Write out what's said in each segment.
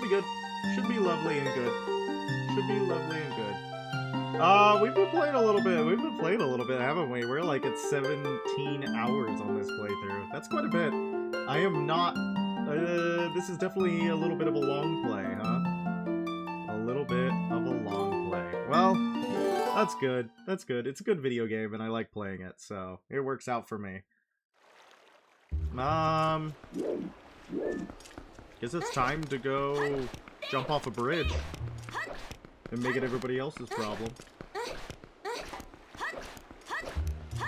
be good. Should be lovely and good. Should be lovely and good. We've been playing a little bit. We've been playing a little bit, haven't we? We're like at 17 hours on this playthrough. That's quite a bit. I am not... this is definitely a little bit of a long play, huh? A little bit of a long play. Well, that's good. That's good. It's a good video game, and I like playing it, so it works out for me. Guess it's time to go jump off a bridge and make it everybody else's problem.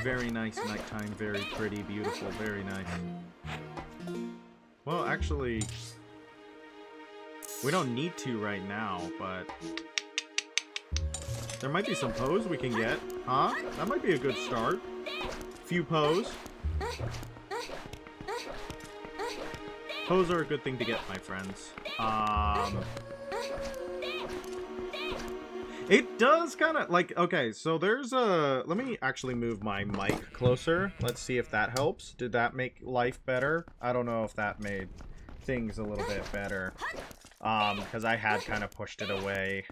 Very nice nighttime, very pretty, beautiful, very nice. Well, actually, we don't need to right now, but there might be some pose we can get, huh? That might be a good start. Few pose. Pose are a good thing to get, my friends. It does kind of, like, okay, so there's a... Let me actually move my mic closer. Let's see if that helps. Did that make life better? I don't know if that made things a little bit better. Because I had kind of pushed it away.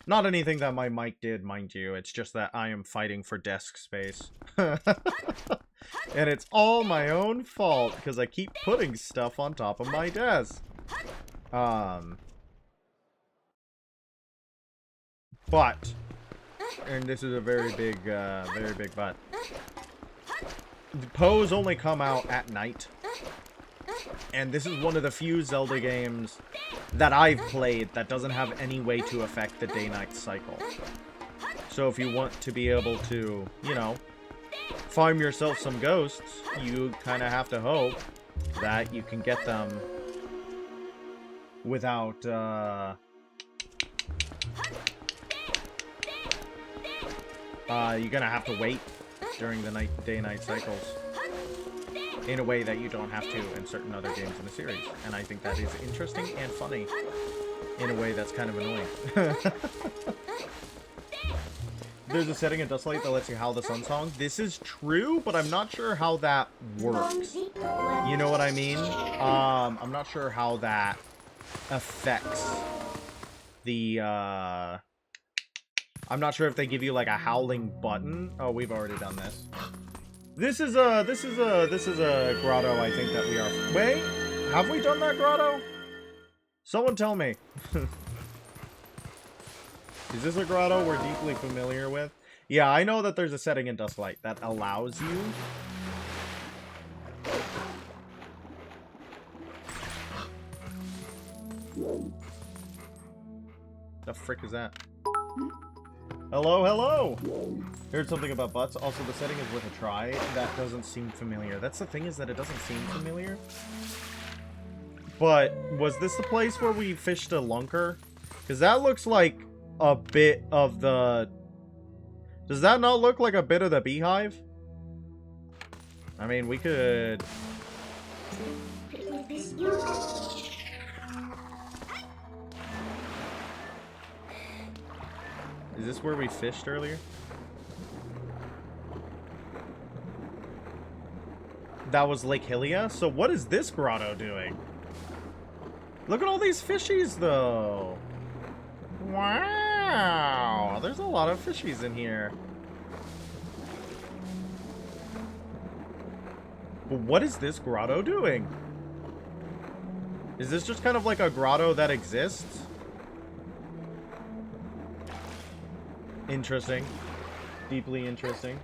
Not anything that my mic did, mind you. It's just that I am fighting for desk space. And it's all my own fault, because I keep putting stuff on top of my desk. But, and this is a very big but, the pose only come out at night. And this is one of the few Zelda games that I've played that doesn't have any way to affect the day-night cycle. So if you want to be able to, you know, farm yourself some ghosts, you kind of have to hope that you can get them without, you're gonna have to wait during the day-night cycles in a way that you don't have to in certain other games in the series. And I think that is interesting and funny in a way that's kind of annoying. There's a setting in Dustlight that lets you howl the sun song. This is true, but I'm not sure how that works. You know what I mean? I'm not sure how that affects the, I'm not sure if they give you like a howling button. Oh, we've already done this. This is a grotto, I think that we are. Wait, have we done that grotto? Someone tell me. Is this a grotto we're deeply familiar with? Yeah, I know that there's a setting in Dustlight that allows you the frick is that? Hello, hello! Heard something about butts. Also, the setting is worth a try. That doesn't seem familiar. That's the thing, is that it doesn't seem familiar. But, was this the place where we fished a lunker? Because that looks like a bit of the... Does that not look like a bit of the beehive? I mean, we could... Is this where we fished earlier? That was Lake Hylia? So what is this grotto doing? Look at all these fishies, though. Wow. There's a lot of fishies in here. But what is this grotto doing? Is this just kind of like a grotto that exists? Interesting. Deeply interesting.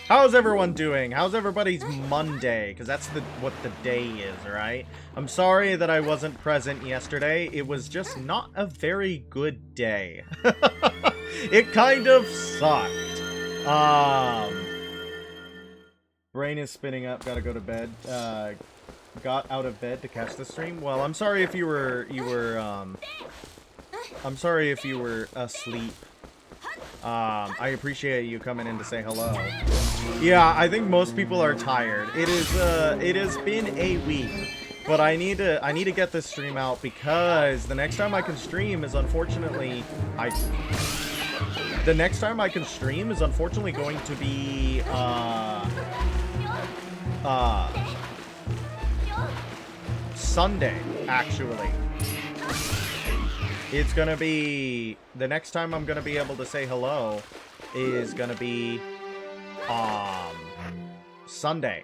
How's everyone doing? How's everybody's Monday? Because that's what the day is, right? I'm sorry that I wasn't present yesterday. It was just not a very good day. It kind of sucked. Brain is spinning up. Gotta go to bed. Got out of bed to catch the stream. Well, I'm sorry if you were I'm sorry if you were asleep. I appreciate you coming in to say hello. Yeah, I think most people are tired. It has been a week, but I need to get this stream out because the next time I can stream is unfortunately going to be Sunday, actually. It's gonna be... The next time I'm gonna be able to say hello is gonna be... Sunday.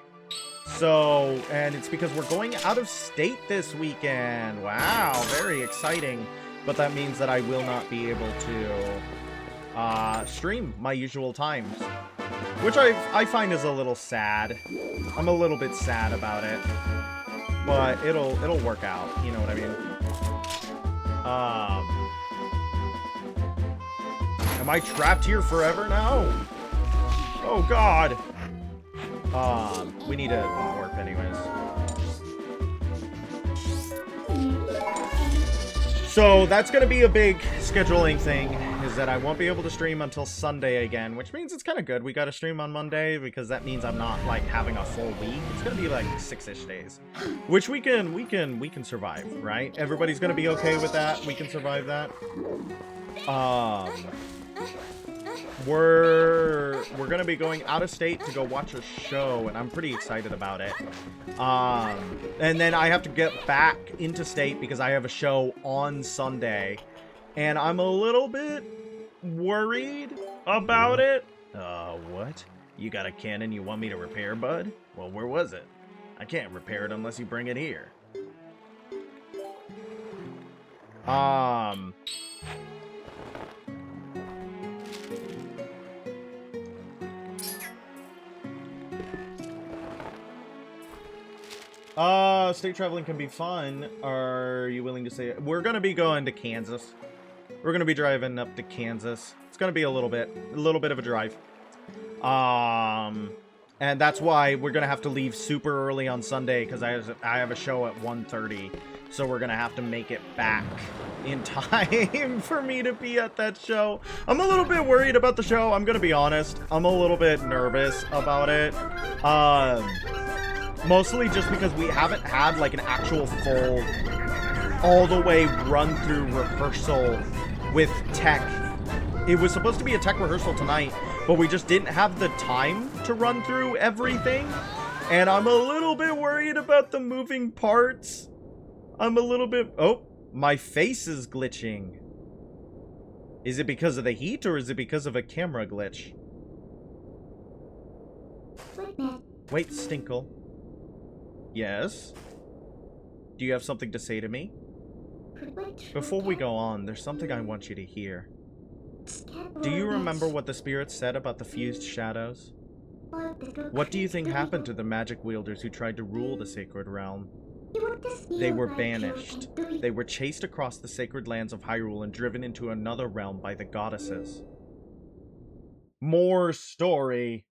So, and it's because we're going out of state this weekend. Wow, very exciting. But that means that I will not be able to stream my usual times, which I find is a little sad. I'm a little bit sad about it, but it'll work out. You know what I mean? Am I trapped here forever now? Oh God. We need to warp anyways. So that's going to be a big scheduling thing, is that I won't be able to stream until Sunday again, which means it's kind of good. We got to stream on Monday because that means I'm not like having a full week. It's going to be like 6-ish days, which we can survive, right? Everybody's going to be okay with that. We can survive that. We're going to be going out of state to go watch a show, and I'm pretty excited about it. And then I have to get back into state because I have a show on Sunday, and I'm a little bit worried about it. What? You got a cannon you want me to repair, bud? Well, where was it? I can't repair it unless you bring it here. State traveling can be fun. Are you willing to say it? We're gonna be going to Kansas. We're gonna be driving up to Kansas. It's gonna be a little bit of a drive. And that's why we're gonna have to leave super early on Sunday because I have a show at 1:30. So we're gonna have to make it back in time for me to be at that show. I'm a little bit worried about the show. I'm gonna be honest. I'm a little bit nervous about it. Mostly just because we haven't had like an actual full, all the way run through rehearsal with tech. It was supposed to be a tech rehearsal tonight, but we just didn't have the time to run through everything. And I'm a little bit worried about the moving parts. I'm a little bit... Oh, my face is glitching. Is it because of the heat or is it because of a camera glitch? Wait, Stinkle. Yes? Do you have something to say to me? Before we go on, there's something I want you to hear. Do you remember what the spirits said about the fused shadows? What do you think happened to the magic wielders who tried to rule the sacred realm? They were banished. They were chased across the sacred lands of Hyrule and driven into another realm by the goddesses. More story.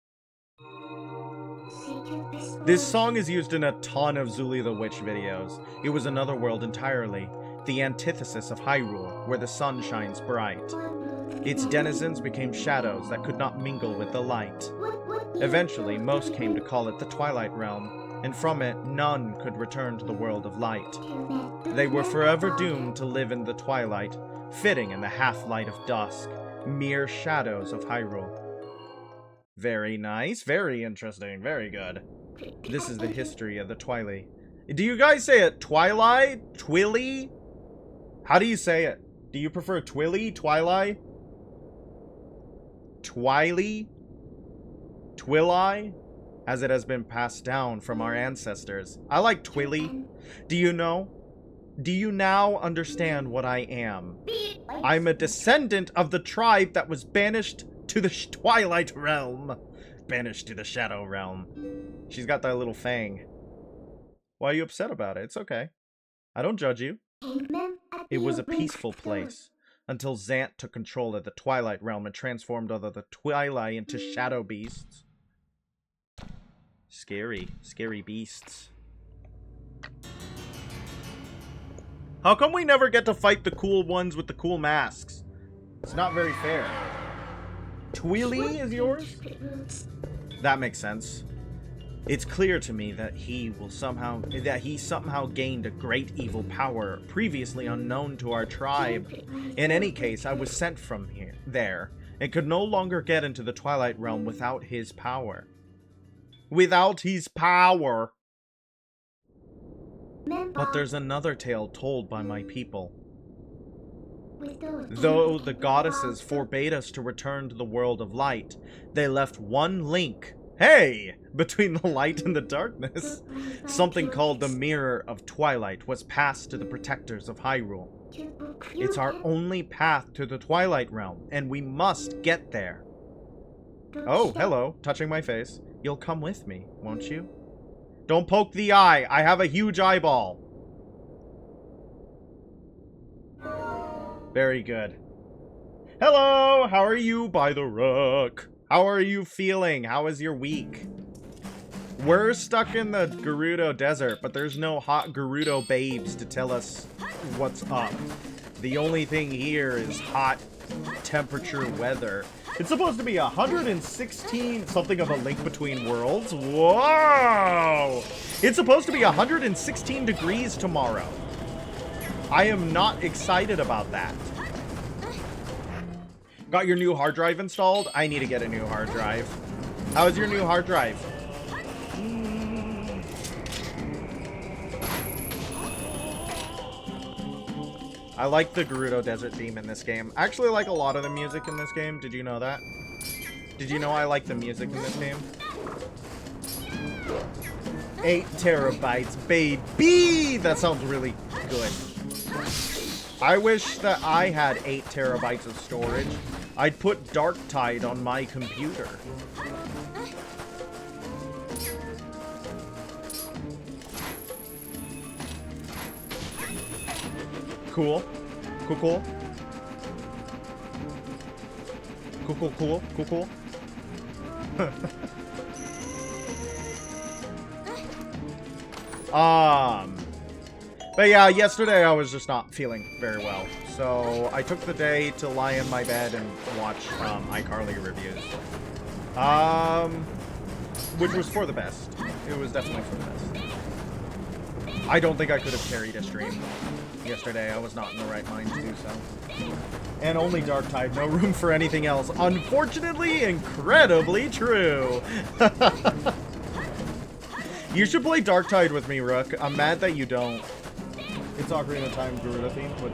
This song is used in a ton of Zuli the Witch videos. It was another world entirely, the antithesis of Hyrule, where the sun shines bright. Its denizens became shadows that could not mingle with the light. Eventually, most came to call it the Twilight Realm, and from it, none could return to the world of light. They were forever doomed to live in the twilight, fitting in the half-light of dusk, mere shadows of Hyrule. Very nice, very interesting, very good. This is the history of the Twilight. Do you guys say it Twilight? Twilly? How do you say it? Do you prefer Twilly? Twilight? Twily? Twilly? As it has been passed down from our ancestors. I like Twilly. Do you know? Do you now understand what I am? I'm a descendant of the tribe that was banished to the Twilight Realm. Banished to the Shadow Realm. She's got that little fang. Why are you upset about it? It's okay. I don't judge you. It was a peaceful place until Zant took control of the Twilight Realm and transformed all of the Twilight into shadow beasts. Scary, scary beasts. How come we never get to fight the cool ones with the cool masks? It's not very fair. Twilly is yours? That makes sense. It's clear to me that he somehow gained a great evil power previously unknown to our tribe. In any case, I was sent from there and could no longer get into the Twilight Realm without his power. without his power. But there's another tale told by my people. Though the goddesses forbade us to return to the world of light, they left one link, hey, between the light and the darkness. Something called the Mirror of Twilight was passed to the protectors of Hyrule. It's our only path to the Twilight Realm, and we must get there. Oh, hello, touching my face. You'll come with me, won't you? Don't poke the eye. I have a huge eyeball. Very good. Hello, how are you, by the rook? How are you feeling? How is your week? We're stuck in the Gerudo desert, but there's no hot Gerudo babes to tell us what's up. The only thing here is hot temperature weather. It's supposed to be 116, something of a link between worlds. Whoa! It's supposed to be 116 degrees tomorrow. I am not excited about that. Got your new hard drive installed? I need to get a new hard drive. How's your new hard drive? I like the Gerudo Desert theme in this game. I actually like a lot of the music in this game. Did you know that? Did you know I like the music in this game? 8 terabytes, baby! That sounds really good. I wish that I had 8 terabytes of storage. I'd put Darktide on my computer. Cool. Cool, cool. Cool, cool, cool. Cool, cool. But yeah, yesterday I was just not feeling very well. So I took the day to lie in my bed and watch iCarly reviews. Which was for the best. It was definitely for the best. I don't think I could have carried a stream yesterday. I was not in the right mind to do so. And only Darktide, no room for anything else. Unfortunately, incredibly true. You should play Darktide with me, Rook. I'm mad that you don't. It's Ocarina of Time Gerudo theme, but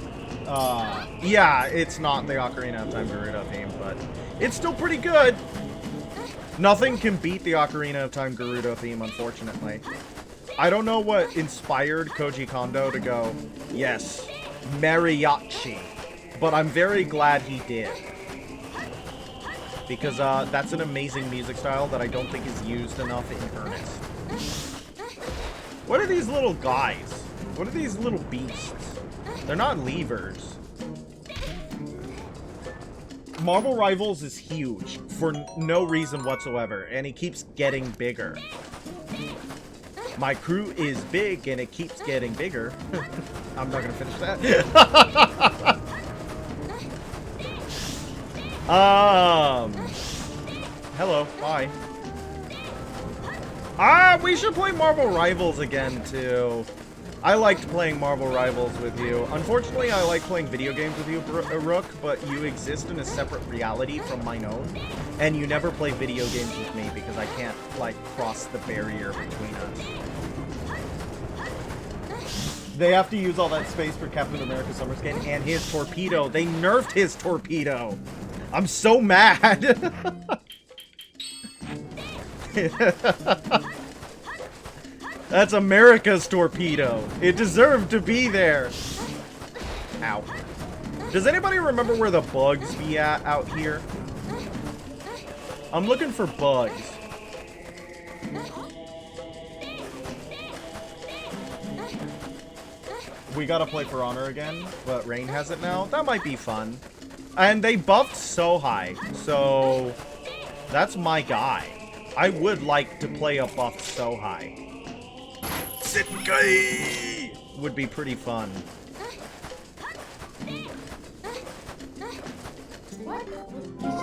yeah, it's not the Ocarina of Time Gerudo theme, but it's still pretty good. Nothing can beat the Ocarina of Time Gerudo theme, unfortunately. I don't know what inspired Koji Kondo to go, yes, mariachi, but I'm very glad he did. Because that's an amazing music style that I don't think is used enough in earnest. What are these little guys? What are these little beasts? They're not levers. Marvel Rivals is huge for no reason whatsoever, and it keeps getting bigger. My crew is big, and it keeps getting bigger. I'm not gonna finish that. Hello, bye. We should play Marvel Rivals again, too. I liked playing Marvel Rivals with you. Unfortunately, I like playing video games with you, Rook, but you exist in a separate reality from mine own, and you never play video games with me because I can't, like, cross the barrier between us. They have to use all that space for Captain America Summer Skin and his torpedo. They nerfed his torpedo. I'm so mad. That's America's torpedo. It deserved to be there. Ow. Does anybody remember where the bugs be at out here? I'm looking for bugs. We gotta play For Honor again, but Rain has it now. That might be fun. And they buffed Sohai, so that's my guy. I would like to play a buffed Sohai. Sitkai would be pretty fun.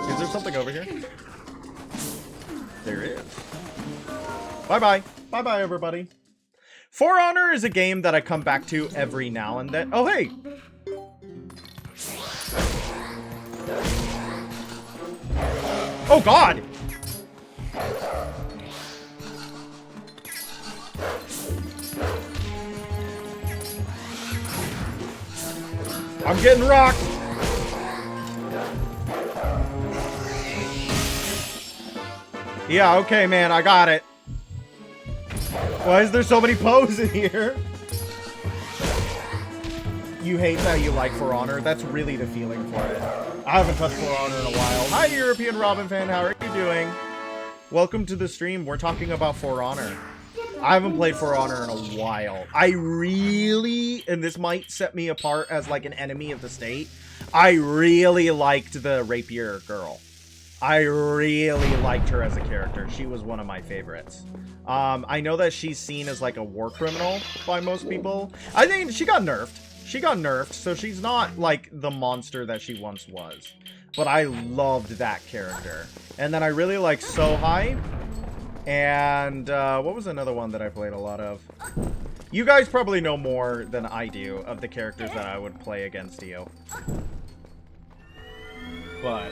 Is there something over here? There is. Bye-bye. Bye-bye, everybody. For Honor is a game that I come back to every now and then. Oh, hey! Oh, God! I'm getting rocked. Yeah, okay, man, I got it. Why is there so many Poes in here? You hate that you like For Honor? That's really the feeling for it. I haven't touched For Honor in a while. Hi, European Robin fan. How are you doing? Welcome to the stream. We're talking about For Honor. I haven't played For Honor in a while. I really, and this might set me apart as like an enemy of the state, I really liked the Rapier girl. I really liked her as a character. She was one of my favorites. I know that she's seen as like a war criminal by most people. I think she got nerfed. She got nerfed, so she's not like the monster that she once was. But I loved that character. And then I really liked Sohai. And what was another one that I played a lot of? You guys probably know more than I do of the characters that I would play against you. But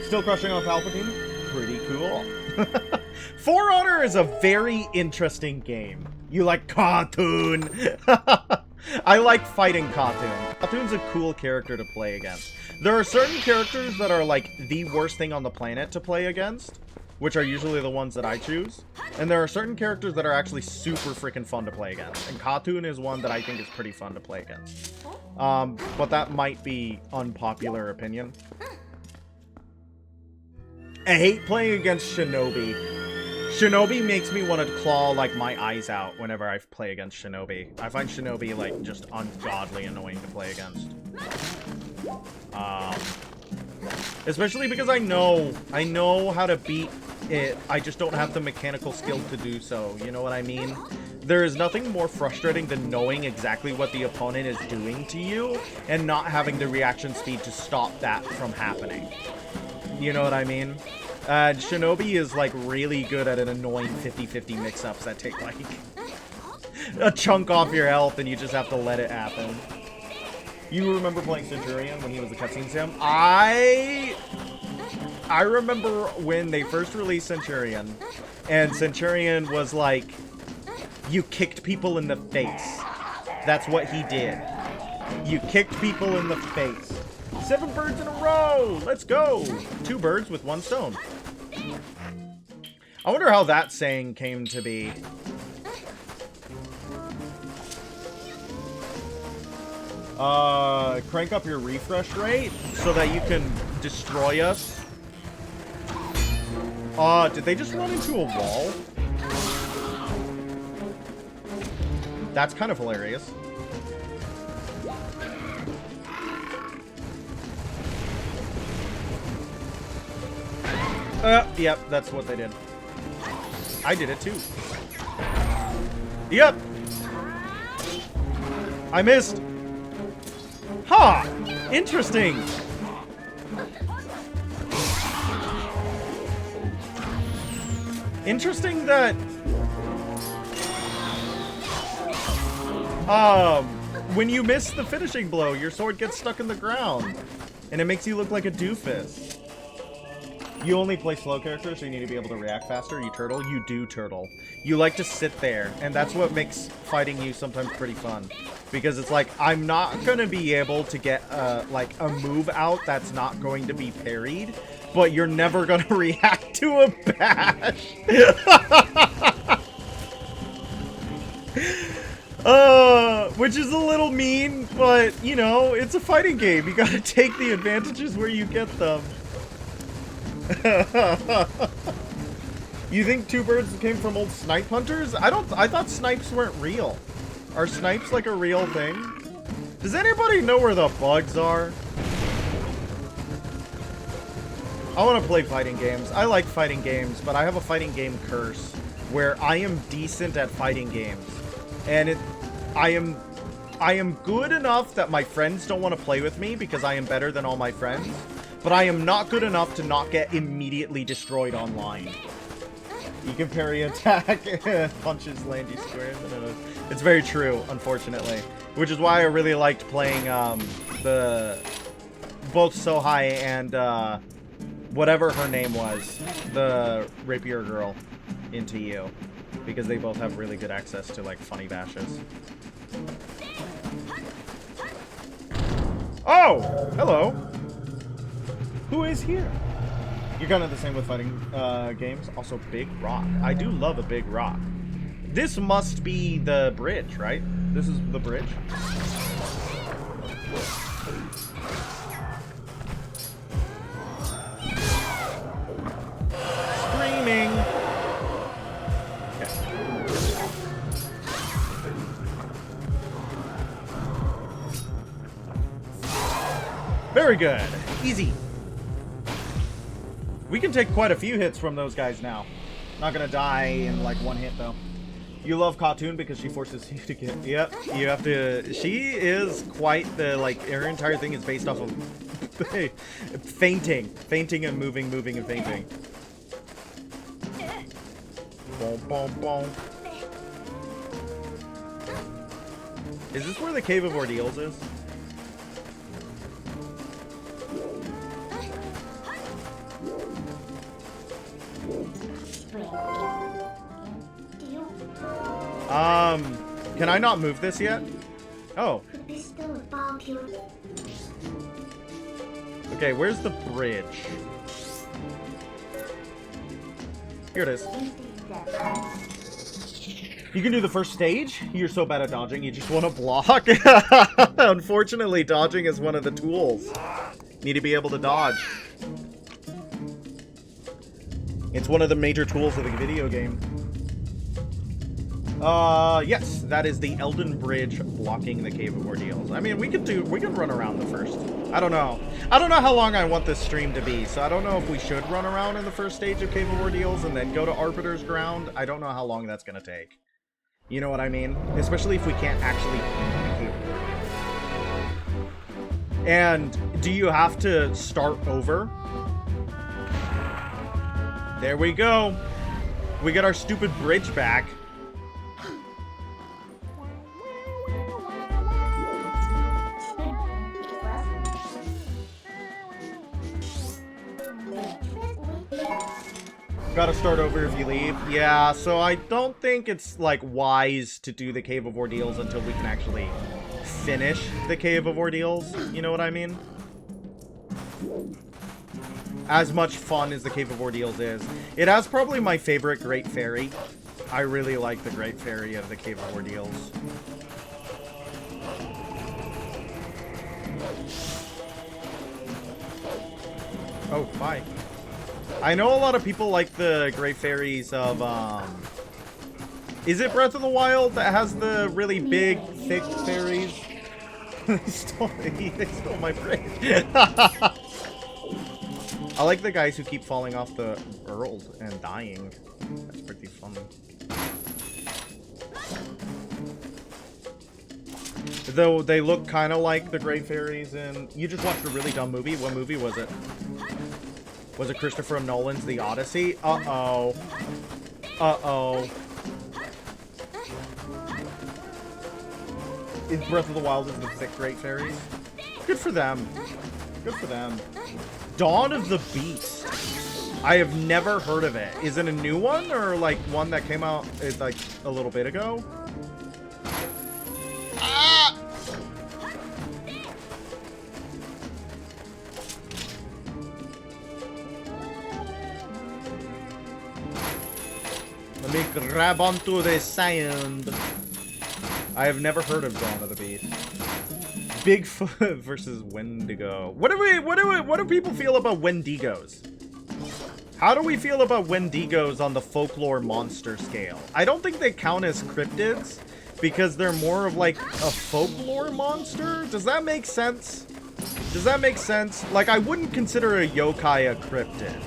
still crushing on Palpatine? Pretty cool. For Honor is a very interesting game. You like Cartoon? I like fighting Cartoon. Cartoon's a cool character to play against. There are certain characters that are like the worst thing on the planet to play against, which are usually the ones that I choose. And there are certain characters that are actually super freaking fun to play against. And Cartoon is one that I think is pretty fun to play against. But that might be unpopular opinion. I hate playing against Shinobi. Shinobi makes me want to claw, like, my eyes out whenever I play against Shinobi. I find Shinobi, like, just ungodly annoying to play against. Especially because I know how to beat it. I just don't have the mechanical skill to do so. You know what I mean? There is nothing more frustrating than knowing exactly what the opponent is doing to you and not having the reaction speed to stop that from happening. You know what I mean? Shinobi is, like, really good at an annoying 50-50 mix-ups that take, like, a chunk off your health and you just have to let it happen. You remember playing Centurion when he was a cutscene sim? I remember when they first released Centurion, and Centurion was like, you kicked people in the face. That's what he did. You kicked people in the face. 7 birds in a row! Let's go! 2 birds with 1 stone. I wonder how that saying came to be. Crank up your refresh rate so that you can destroy us. Did they just run into a wall? That's kind of hilarious. Yep, that's what they did. I did it too. Yep. I missed. Huh. Interesting. Interesting that when you miss the finishing blow, your sword gets stuck in the ground and it makes you look like a doofus. You only play slow characters, so you need to be able to react faster. You turtle? You do turtle. You like to sit there, and that's what makes fighting you sometimes pretty fun. Because it's like, I'm not going to be able to get, like, a move out that's not going to be parried, but you're never going to react to a bash. Which is a little mean, but, you know, it's a fighting game. You gotta take the advantages where you get them. You think 2 birds came from old snipe hunters? I thought snipes weren't real. Are snipes like a real thing? Does anybody know where the bugs are? I want to play fighting games. I like fighting games, but I have a fighting game curse where I am decent at fighting games. And I am good enough that my friends don't want to play with me because I am better than all my friends. But I am not good enough to not get immediately destroyed online. You can parry attack, punches land you square. It's very true, unfortunately. Which is why I really liked playing both Sohai and whatever her name was, the rapier girl, into you. Because they both have really good access to, like, funny bashes. Oh! Hello. Who is here? You're kind of the same with fighting games. Also, big rock. I do love a big rock. This must be the bridge, right? This is the bridge. Screaming. Okay. Very good. Easy. We can take quite a few hits from those guys now. Not gonna die in like one hit though. You love Cartoon because she forces you to get... Yep, you have to... She is quite the, like, her entire thing is based off of fainting. Fainting and moving, moving and fainting. Boom, boom, boom. Is this where the Cave of Ordeals is? Can I not move this yet? Oh. Okay, where's the bridge? Here it is. You can do the first stage? You're so bad at dodging, you just want to block? Unfortunately, dodging is one of the tools. Need to be able to dodge. It's one of the major tools of the video game. Yes, that is the Elden Bridge blocking the Cave of Ordeals. I mean, we can run around the first. I don't know how long I want this stream to be, so I don't know if we should run around in the first stage of Cave of Ordeals and then go to Arbiter's Ground. I don't know how long that's gonna take. You know what I mean? Especially if we can't actually communicate. And do you have to start over? There we go. We got our stupid bridge back. Gotta start over if you leave. Yeah, so I don't think it's, like, wise to do the Cave of Ordeals until we can actually finish the Cave of Ordeals. You know what I mean? As much fun as the Cave of Ordeals is. It has probably my favorite Great Fairy. I really like the Great Fairy of the Cave of Ordeals. Oh, bye. I know a lot of people like the Great Fairies of, is it Breath of the Wild that has the really big, thick fairies? They stole my bridge. I like the guys who keep falling off the world and dying. That's pretty fun. Though they look kind of like the Great Fairies, and you just watched a really dumb movie. What movie was it? Was it Christopher Nolan's The Odyssey? Uh-oh. Uh-oh. Is Breath of the Wild is the thick Great Fairies? Good for them. Good for them. Dawn of the Beast. I have never heard of it. Is it a new one or like one that came out like a little bit ago? Ah! Let me grab onto the sand. I have never heard of Dawn of the Beast. Bigfoot versus Wendigo. What do people feel about Wendigos? How do we feel about Wendigos on the folklore monster scale? I don't think they count as cryptids because they're more of like a folklore monster. Does that make sense? Does that make sense? Like, I wouldn't consider a yokai a cryptid.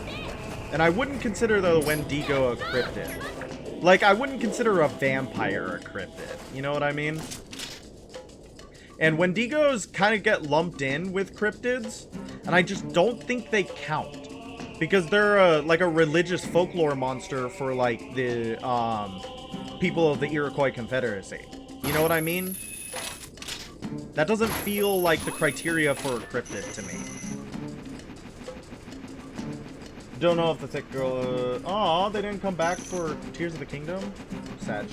And I wouldn't consider the Wendigo a cryptid. Like, I wouldn't consider a vampire a cryptid. You know what I mean? And Wendigos kind of get lumped in with cryptids, and I just don't think they count. Because they're like a religious folklore monster for like the people of the Iroquois Confederacy. You know what I mean? That doesn't feel like the criteria for a cryptid to me. Don't know if the thick girl... Aw, they didn't come back for Tears of the Kingdom? Sad.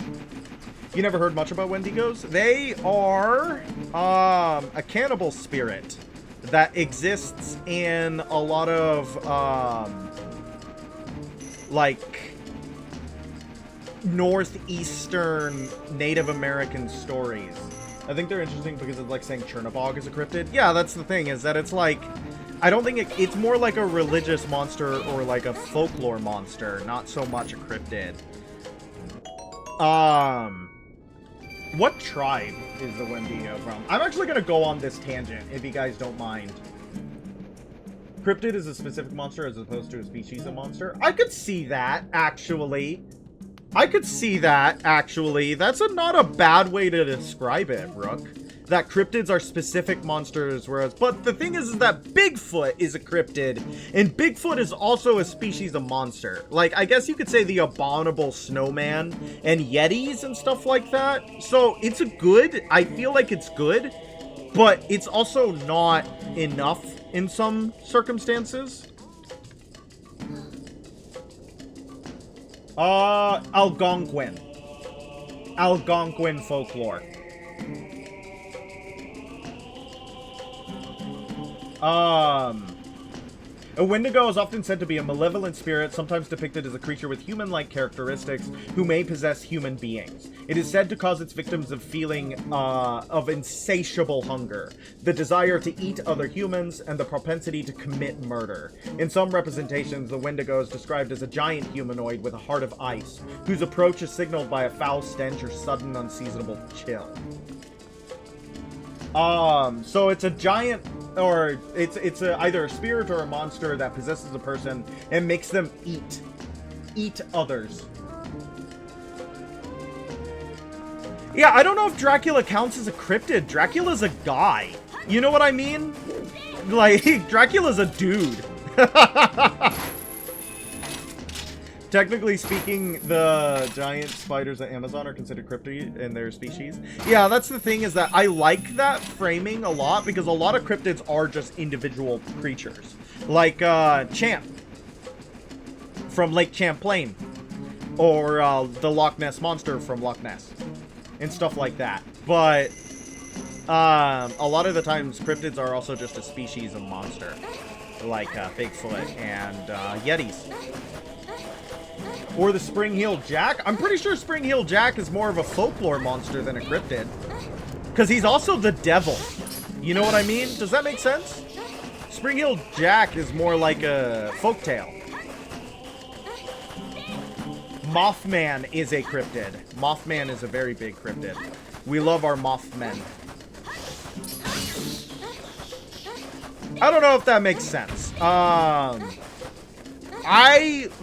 You never heard much about Wendigos? They are a cannibal spirit. that exists in a lot of, like, northeastern Native American stories. I think they're interesting because it's like saying Chernobog is a cryptid. Yeah, that's the thing, is that it's like, I don't think it's more like a religious monster or like a folklore monster, not so much a cryptid. What tribe is the Wendigo from? I'm actually gonna go on this tangent, if you guys don't mind. Cryptid is a specific monster as opposed to a species of monster. I could see that, actually. I could see that, actually. That's not a bad way to describe it, Rook. That cryptids are specific monsters, whereas... But the thing is that Bigfoot is a cryptid, and Bigfoot is also a species of monster. Like, I guess you could say the abominable snowman and yetis and stuff like that. So, it's a good... I feel like it's good, but it's also not enough in some circumstances. Algonquin. Algonquin folklore. A Wendigo is often said to be a malevolent spirit, sometimes depicted as a creature with human-like characteristics who may possess human beings. It is said to cause its victims a feeling of insatiable hunger, the desire to eat other humans, and the propensity to commit murder. In some representations, the Wendigo is described as a giant humanoid with a heart of ice, whose approach is signaled by a foul stench or sudden unseasonable chill. So it's a giant, or it's either a spirit or a monster that possesses a person and makes them eat others. Yeah, I don't know if Dracula counts as a cryptid. Dracula's a guy. You know what I mean? Like, Dracula's a dude. Technically speaking, the giant spiders at Amazon are considered cryptid in their species. Yeah, that's the thing, is that I like that framing a lot, because a lot of cryptids are just individual creatures. Like, Champ from Lake Champlain. Or, the Loch Ness Monster from Loch Ness. And stuff like that. But, a lot of the times, cryptids are also just a species of monster. Like, Bigfoot and, Yetis. Or the Spring-Heeled Jack. I'm pretty sure Spring-Heeled Jack is more of a folklore monster than a cryptid. Because he's also the devil. You know what I mean? Does that make sense? Spring-Heeled Jack is more like a folktale. Mothman is a cryptid. Mothman is a very big cryptid. We love our Mothmen. I don't know if that makes sense. I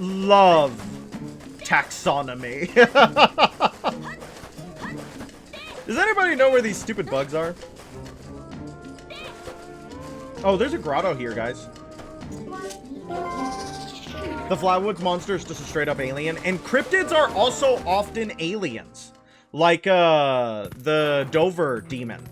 love taxonomy. Does anybody know where these stupid bugs are? Oh, there's a grotto here, guys. The Flatwoods monster is just a straight up alien. And cryptids are also often aliens. Like, the Dover demon.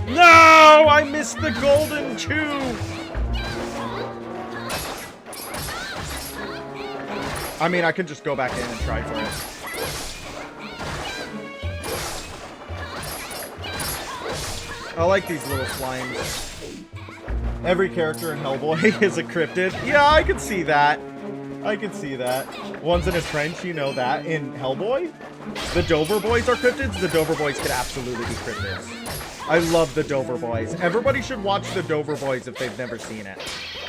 No! I missed the golden tube! I mean, I could just go back in and try for it. I like these little slimes. Every character in Hellboy is a cryptid. Yeah, I could see that. I could see that. One's in a trench, you know that. In Hellboy, the Dover Boys are cryptids. The Dover Boys could absolutely be cryptids. I love the Dover Boys. Everybody should watch the Dover Boys if they've never seen it.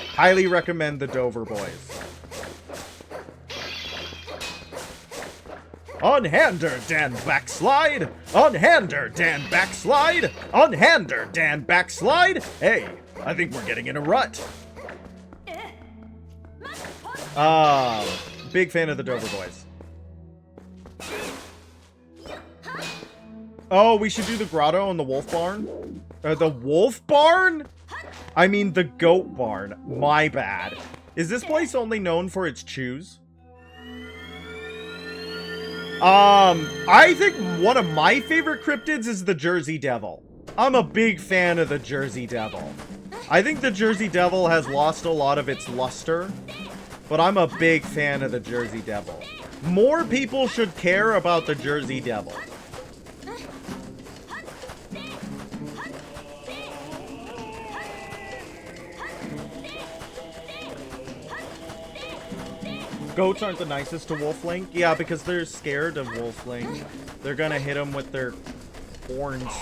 Highly recommend the Dover Boys. Unhander Dan backslide! Unhander Dan backslide! Unhander Dan backslide! Hey, I think we're getting in a rut. Big fan of the Dover Boys. Oh, we should do the grotto and the wolf barn? The wolf barn? I mean the goat barn. My bad. Is this place only known for its chews? I think one of my favorite cryptids is the Jersey Devil. I'm a big fan of the Jersey Devil. I think the Jersey Devil has lost a lot of its luster but I'm a big fan of the Jersey Devil. More people should care about the Jersey Devil. Goats aren't the nicest to Wolflink. Yeah, because they're scared of Wolflink. They're gonna hit them with their horns.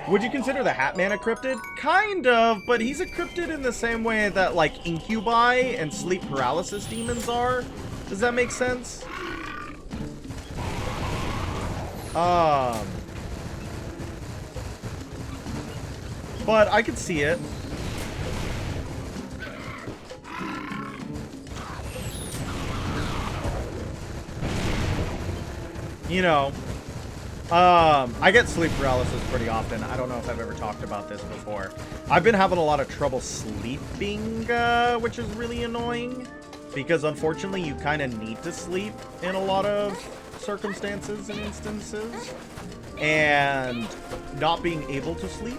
Would you consider the Hatman a cryptid? Kind of, but he's a cryptid in the same way that, like, incubi and sleep paralysis demons are. Does that make sense? But I could see it. You know, I get sleep paralysis pretty often. I don't know if I've ever talked about this before. I've been having a lot of trouble sleeping, which is really annoying. Because unfortunately, you kind of need to sleep in a lot of circumstances and instances. And not being able to sleep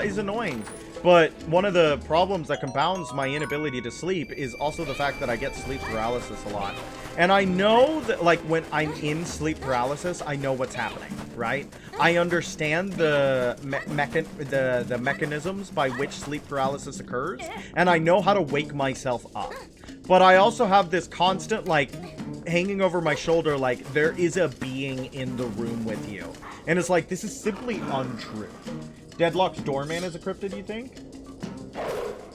is annoying. But one of the problems that compounds my inability to sleep is also the fact that I get sleep paralysis a lot. And I know that, like, when I'm in sleep paralysis, I know what's happening, right? I understand the mechanisms by which sleep paralysis occurs, and I know how to wake myself up. But I also have this constant, like, hanging over my shoulder, like, there is a being in the room with you. And it's like, this is simply untrue. Deadlock's doorman is a cryptid, you think?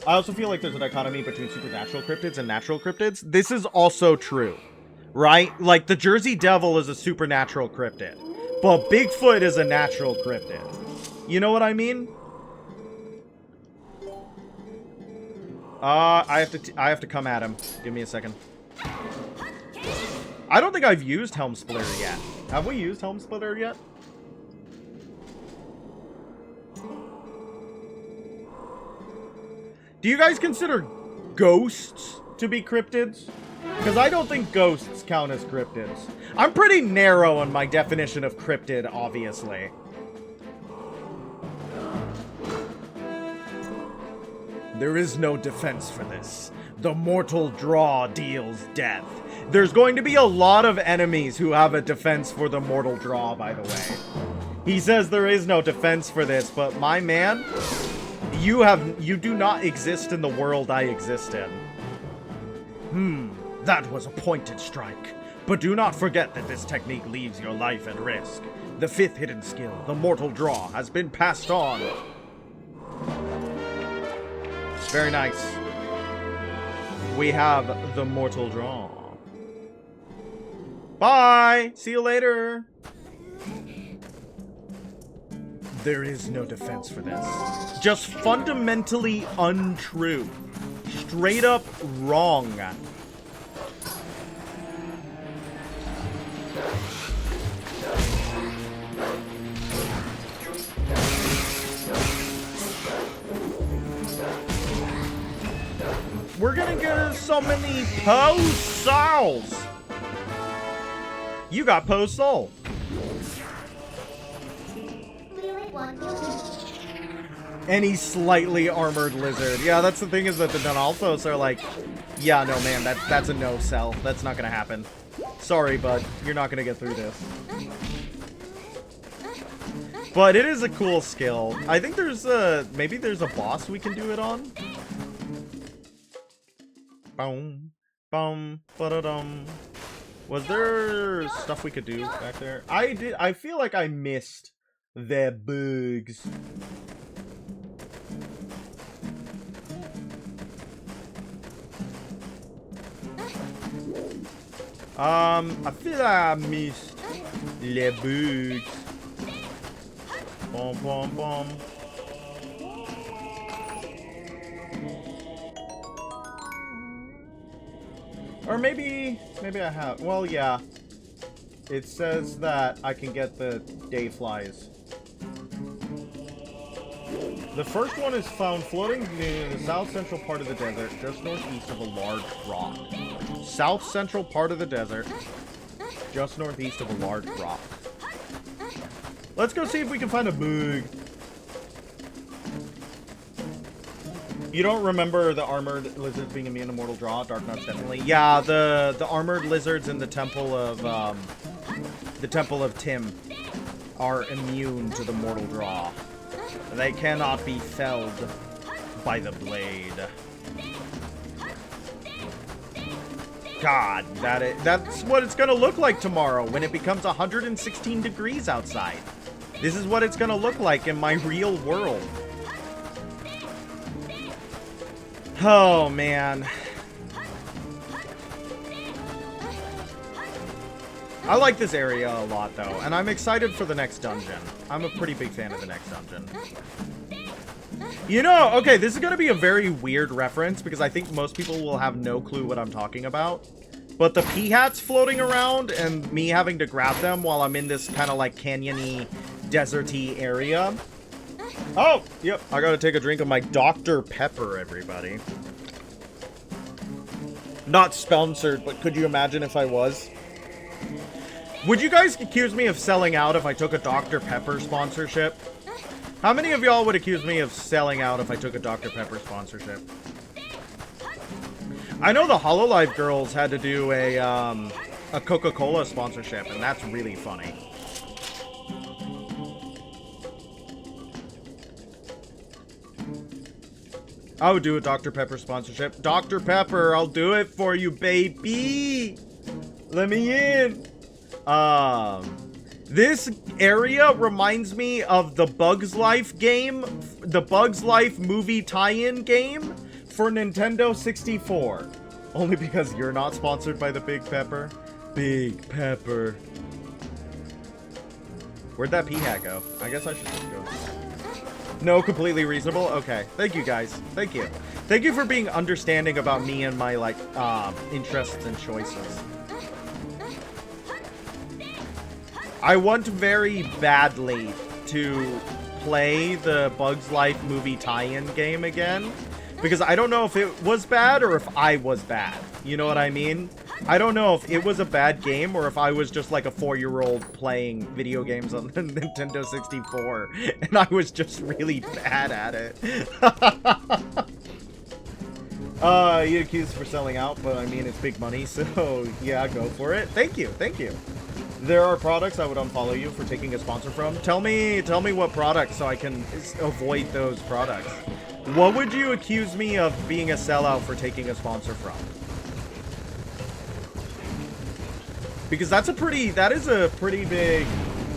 I also feel like there's a dichotomy between supernatural cryptids and natural cryptids. This is also true, right? Like, the Jersey Devil is a supernatural cryptid, but Bigfoot is a natural cryptid. You know what I mean? I have to come at him. Give me a second. I don't think I've used Helm Splitter yet. Have we used Helm Splitter yet? Do you guys consider ghosts to be cryptids? Because I don't think ghosts count as cryptids. I'm pretty narrow on my definition of cryptid, obviously. There is no defense for this. The mortal draw deals death. There's going to be a lot of enemies who have a defense for the mortal draw, by the way. He says there is no defense for this, but my man, you do not exist in the world I exist in. That was a pointed strike. But do not forget that this technique leaves your life at risk. The fifth hidden skill, the mortal draw, has been passed on. Very nice. We have the mortal draw. Bye! See you later! There is no defense for this. Just fundamentally untrue. Straight up wrong. We're gonna get so many Poe-Souls. You got Poe-Soul. Any slightly armored lizard. Yeah, that's the thing, is that the Dunalphos are like, yeah, no, man, that's a no-sell. That's not gonna happen. Sorry, bud. You're not gonna get through this. But it is a cool skill. I think there's maybe there's a boss we can do it on. Boom, boom, ba-da-dum. Was there stuff we could do back there? I feel like I missed the bugs. I feel like I missed the bugs. Bom, bom, bom. Or maybe I have. Well, yeah. It says that I can get the day flies. The first one is found floating near the south central part of the desert, just northeast of a large rock. South central part of the desert, just northeast of a large rock. Let's go see if we can find a bug. You don't remember the armored lizards being immune to mortal draw? Dark Nuts, definitely. Yeah, the armored lizards in the Temple of Tim are immune to the mortal draw. They cannot be felled by the blade. God, that's what it's gonna look like tomorrow when it becomes 116 degrees outside. This is what it's gonna look like in my real world. Oh, man. I like this area a lot, though, and I'm excited for the next dungeon. I'm a pretty big fan of the next dungeon. You know, okay, this is going to be a very weird reference, because I think most people will have no clue what I'm talking about. But the pea-hats floating around, and me having to grab them while I'm in this kind of, like, canyon-y, desert-y area. Oh, yep, I gotta take a drink of my Dr. Pepper, everybody. Not sponsored, but could you imagine if I was? Would you guys accuse me of selling out if I took a Dr. Pepper sponsorship? How many of y'all would accuse me of selling out if I took a Dr. Pepper sponsorship? I know the HoloLive girls had to do a Coca-Cola sponsorship, and that's really funny. I would do a Dr. Pepper sponsorship. Dr. Pepper, I'll do it for you, baby. Let me in. This area reminds me of the Bugs Life game, the Bugs Life movie tie-in game for Nintendo 64. Only because you're not sponsored by the Big Pepper. Big Pepper. Where'd that pea-hat go? I guess I should just go. No, completely reasonable? Okay. Thank you, guys. Thank you. Thank you for being understanding about me and my, like, interests and choices. I want very badly to play the Bugs Life movie tie-in game again, because I don't know if it was bad or if I was bad. You know what I mean? I don't know if it was a bad game or if I was just like a 4-year-old playing video games on the Nintendo 64 and I was just really bad at it. You accused for selling out, but I mean, it's big money, so yeah, go for it. Thank you, thank you. There are products I would unfollow you for taking a sponsor from. Tell me what products so I can avoid those products. What would you accuse me of being a sellout for taking a sponsor from? Because that is a pretty big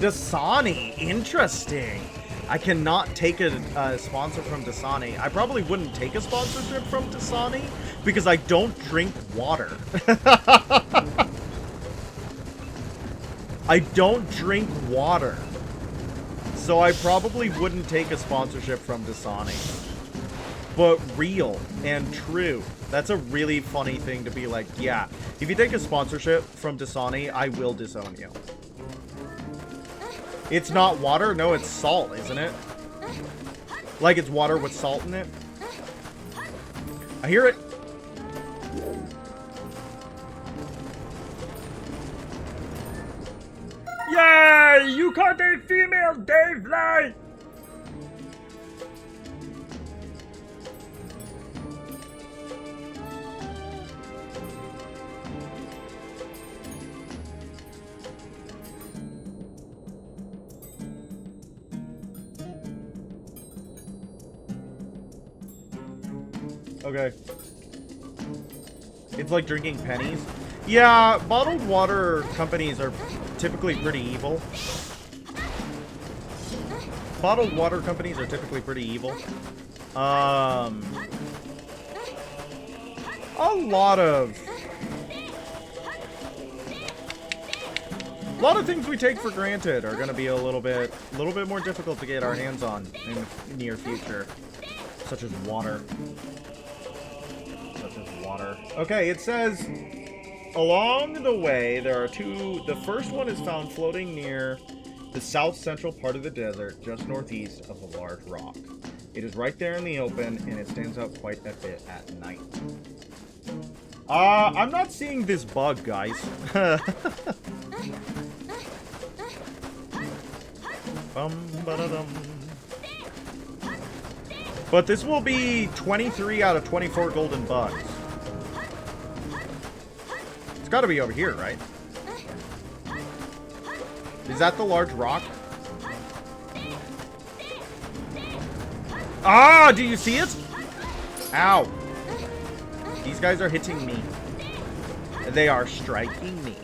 Dasani. Interesting. I cannot take a sponsor from Dasani. I probably wouldn't take a sponsorship from Dasani because I don't drink water. I don't drink water. So I probably wouldn't take a sponsorship from Dasani. But real and true. That's a really funny thing to be like, yeah, if you take a sponsorship from Dasani, I will disown you. It's not water? No, it's salt, isn't it? Like it's water with salt in it? I hear it. Yay! You caught a female Dave Fly! Okay. It's like drinking pennies. Yeah, bottled water companies are typically pretty evil. Bottled water companies are typically pretty evil. A lot of things we take for granted are going to be a little bit more difficult to get our hands on in the near future, such as water. Okay, it says, along the way, there are two. The first one is found floating near the south central part of the desert, just northeast of a large rock. It is right there in the open, and it stands out quite a bit at night. I'm not seeing this bug, guys. But this will be 23 out of 24 golden bugs. It's got to be over here, right? Is that the large rock? Ah, do you see it? Ow. These guys are hitting me. They are striking me.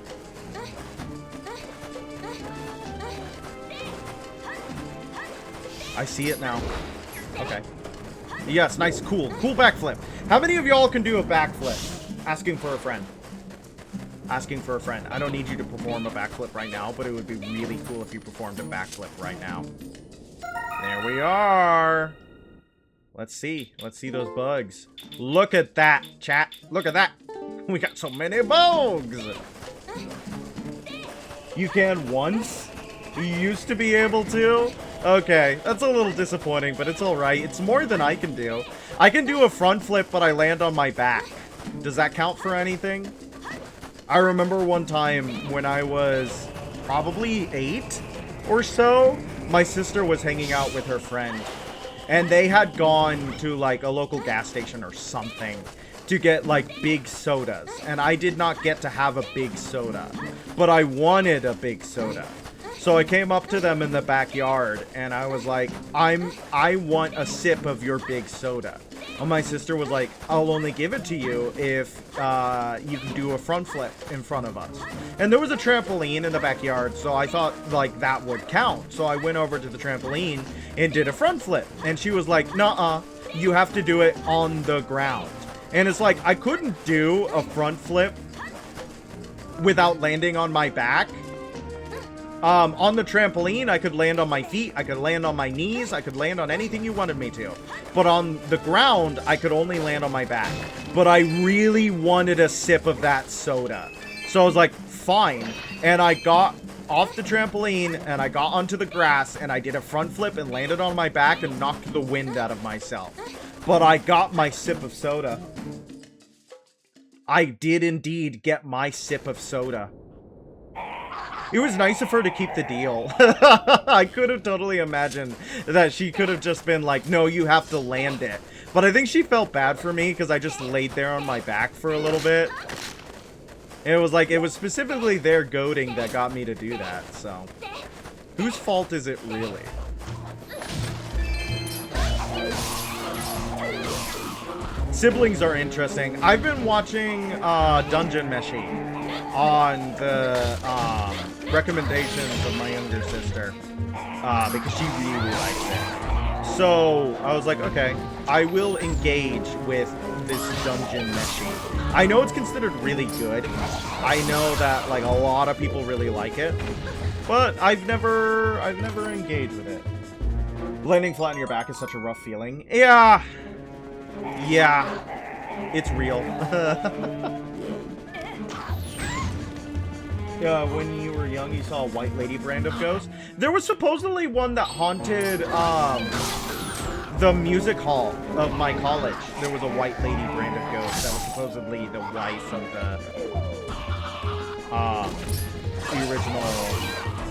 I see it now. Okay. Yes, nice, cool. Cool backflip. How many of y'all can do a backflip? Asking for a friend. Asking for a friend. I don't need you to perform a backflip right now, but it would be really cool if you performed a backflip right now. There we are. Let's see. Let's see those bugs. Look at that, chat. Look at that. We got so many bugs. You can once? You used to be able to? Okay, that's a little disappointing, but it's alright. It's more than I can do. I can do a front flip, but I land on my back. Does that count for anything? I remember one time when I was probably 8 or so, my sister was hanging out with her friend. And they had gone to, like, a local gas station or something to get, like, big sodas. And I did not get to have a big soda. But I wanted a big soda. So I came up to them in the backyard, and I was like, I want a sip of your big soda. And my sister was like, I'll only give it to you if you can do a front flip in front of us. And there was a trampoline in the backyard, so I thought, like, that would count. So I went over to the trampoline and did a front flip. And she was like, nuh-uh, you have to do it on the ground. And it's like, I couldn't do a front flip without landing on my back. On the trampoline, I could land on my feet, I could land on my knees, I could land on anything you wanted me to. But on the ground, I could only land on my back. But I really wanted a sip of that soda. So I was like, fine. And I got off the trampoline, and I got onto the grass, and I did a front flip and landed on my back and knocked the wind out of myself. But I got my sip of soda. I did indeed get my sip of soda. It was nice of her to keep the deal. I could have totally imagined that she could have just been like, no, you have to land it. But I think she felt bad for me because I just laid there on my back for a little bit. And it was like, it was specifically their goading that got me to do that, so. Whose fault is it really? Siblings are interesting. I've been watching Dungeon Meshi on the recommendations of my younger sister because she really likes it. So I was like, okay, I will engage with this Dungeon Meshi. I know it's considered really good. I know that like a lot of people really like it, but I've never engaged with it. Landing flat on your back is such a rough feeling. Yeah, it's real. When you were young, you saw a white lady brand of ghost. There was supposedly one that haunted the music hall of my college. There was a white lady brand of ghost that was supposedly the wife of the original.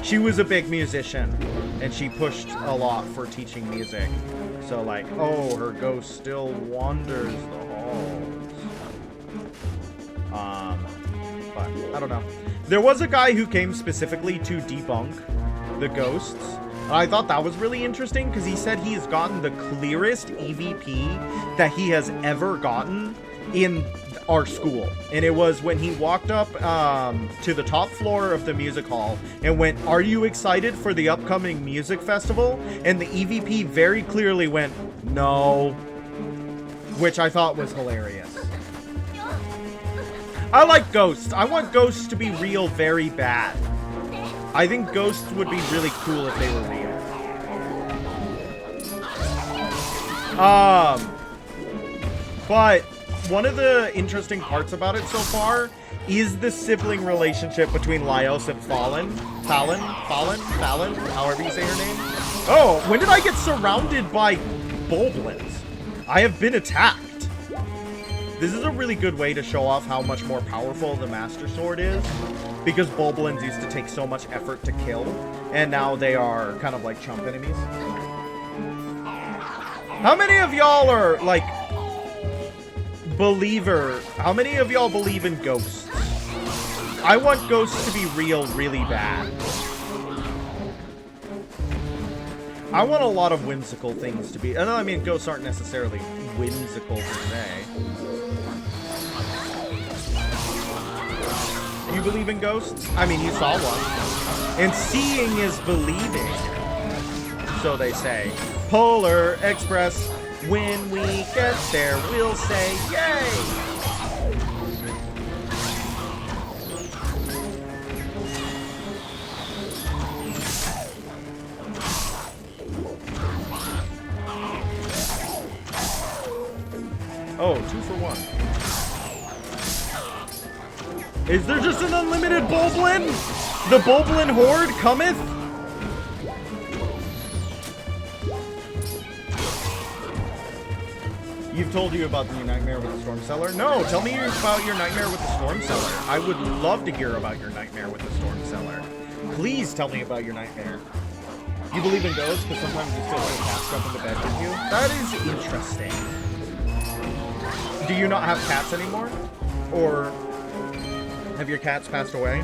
She was a big musician, and she pushed a lot for teaching music. So like, oh, her ghost still wanders the halls. But I don't know. There was a guy who came specifically to debunk the ghosts. I thought that was really interesting because he said he has gotten the clearest EVP that he has ever gotten in our school. And it was when he walked up to the top floor of the music hall and went, "Are you excited for the upcoming music festival?" And the EVP very clearly went, "No," which I thought was hilarious. I like ghosts. I want ghosts to be real very bad. I think ghosts would be really cool if they were real. But one of the interesting parts about it so far is the sibling relationship between Laios and Fallon, however you say her name. Oh, when did I get surrounded by Bulblins? I have been attacked. This is a really good way to show off how much more powerful the Master Sword is, because Bulblins used to take so much effort to kill, and now they are kind of like chump enemies. How many of y'all are, like, how many of y'all believe in ghosts? I want ghosts to be real really bad. I want a lot of whimsical things to be, and I mean, ghosts aren't necessarily whimsical per se. You believe in ghosts? I mean, you saw one. And seeing is believing. So they say. Polar Express. When we get there, we'll say yay! Oh, 2 for 1. Is there just an unlimited Bulblin? The Bulblin Horde cometh? You've told you about your nightmare with the Storm Cellar? No, tell me about your nightmare with the Storm Cellar. I would love to hear about your nightmare with the Storm Cellar. Please tell me about your nightmare. You believe in ghosts because sometimes you still have cats jump into bed with you? That is interesting. Do you not have cats anymore? Or have your cats passed away?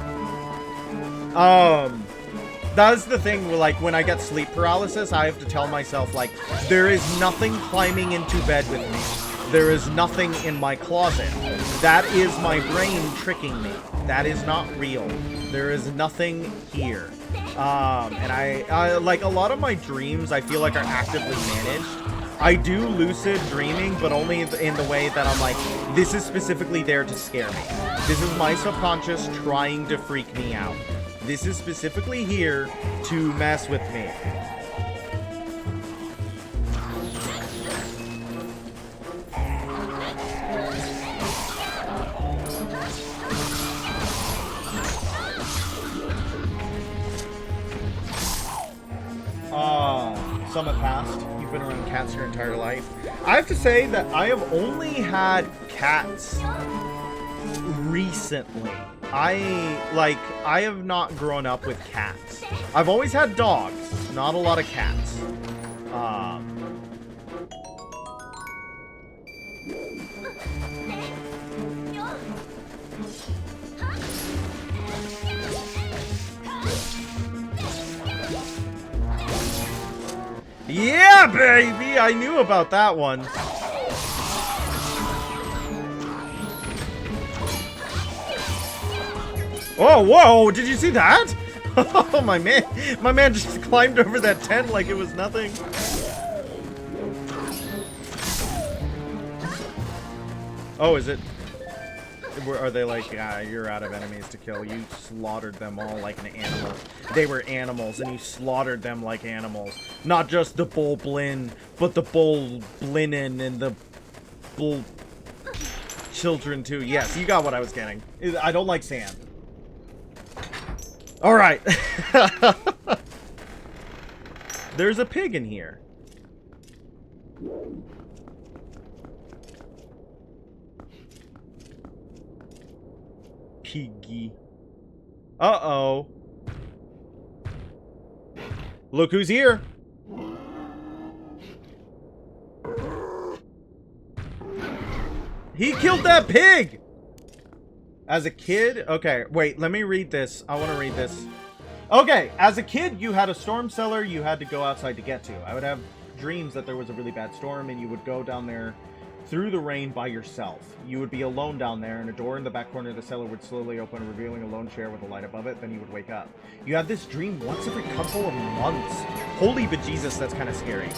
That's the thing, like, when I get sleep paralysis, I have to tell myself, like, there is nothing climbing into bed with me. There is nothing in my closet. That is my brain tricking me. That is not real. There is nothing here. And I like, a lot of my dreams, I feel like, are actively managed. I do lucid dreaming, but only in the way that I'm like, this is specifically there to scare me. This is my subconscious trying to freak me out. This is specifically here to mess with me. Summit passed. You've been around cats your entire life. I have to say that I have only had cats recently. I have not grown up with cats. I've always had dogs, not a lot of cats. Yeah, baby! I knew about that one. Oh, whoa! Did you see that? Oh, my man just climbed over that tent like it was nothing. Oh, is it? Are they like, yeah, you're out of enemies to kill. You slaughtered them all like an animal. They were animals, and you slaughtered them like animals. Not just the Bulblin, but the Bulblinin and the Bull children too. Yes, you got what I was getting. I don't like sand. Alright. There's a pig in here. Piggy. Uh-oh. Look who's here. He killed that pig! As a kid? Okay, wait, let me read this. I want to read this. Okay, as a kid, you had a storm cellar you had to go outside to get to. I would have dreams that there was a really bad storm and you would go down there through the rain by yourself. You would be alone down there, and a door in the back corner of the cellar would slowly open, revealing a lone chair with a light above it. Then you would wake up. You had this dream once every couple of months. Holy bejesus, that's kind of scary.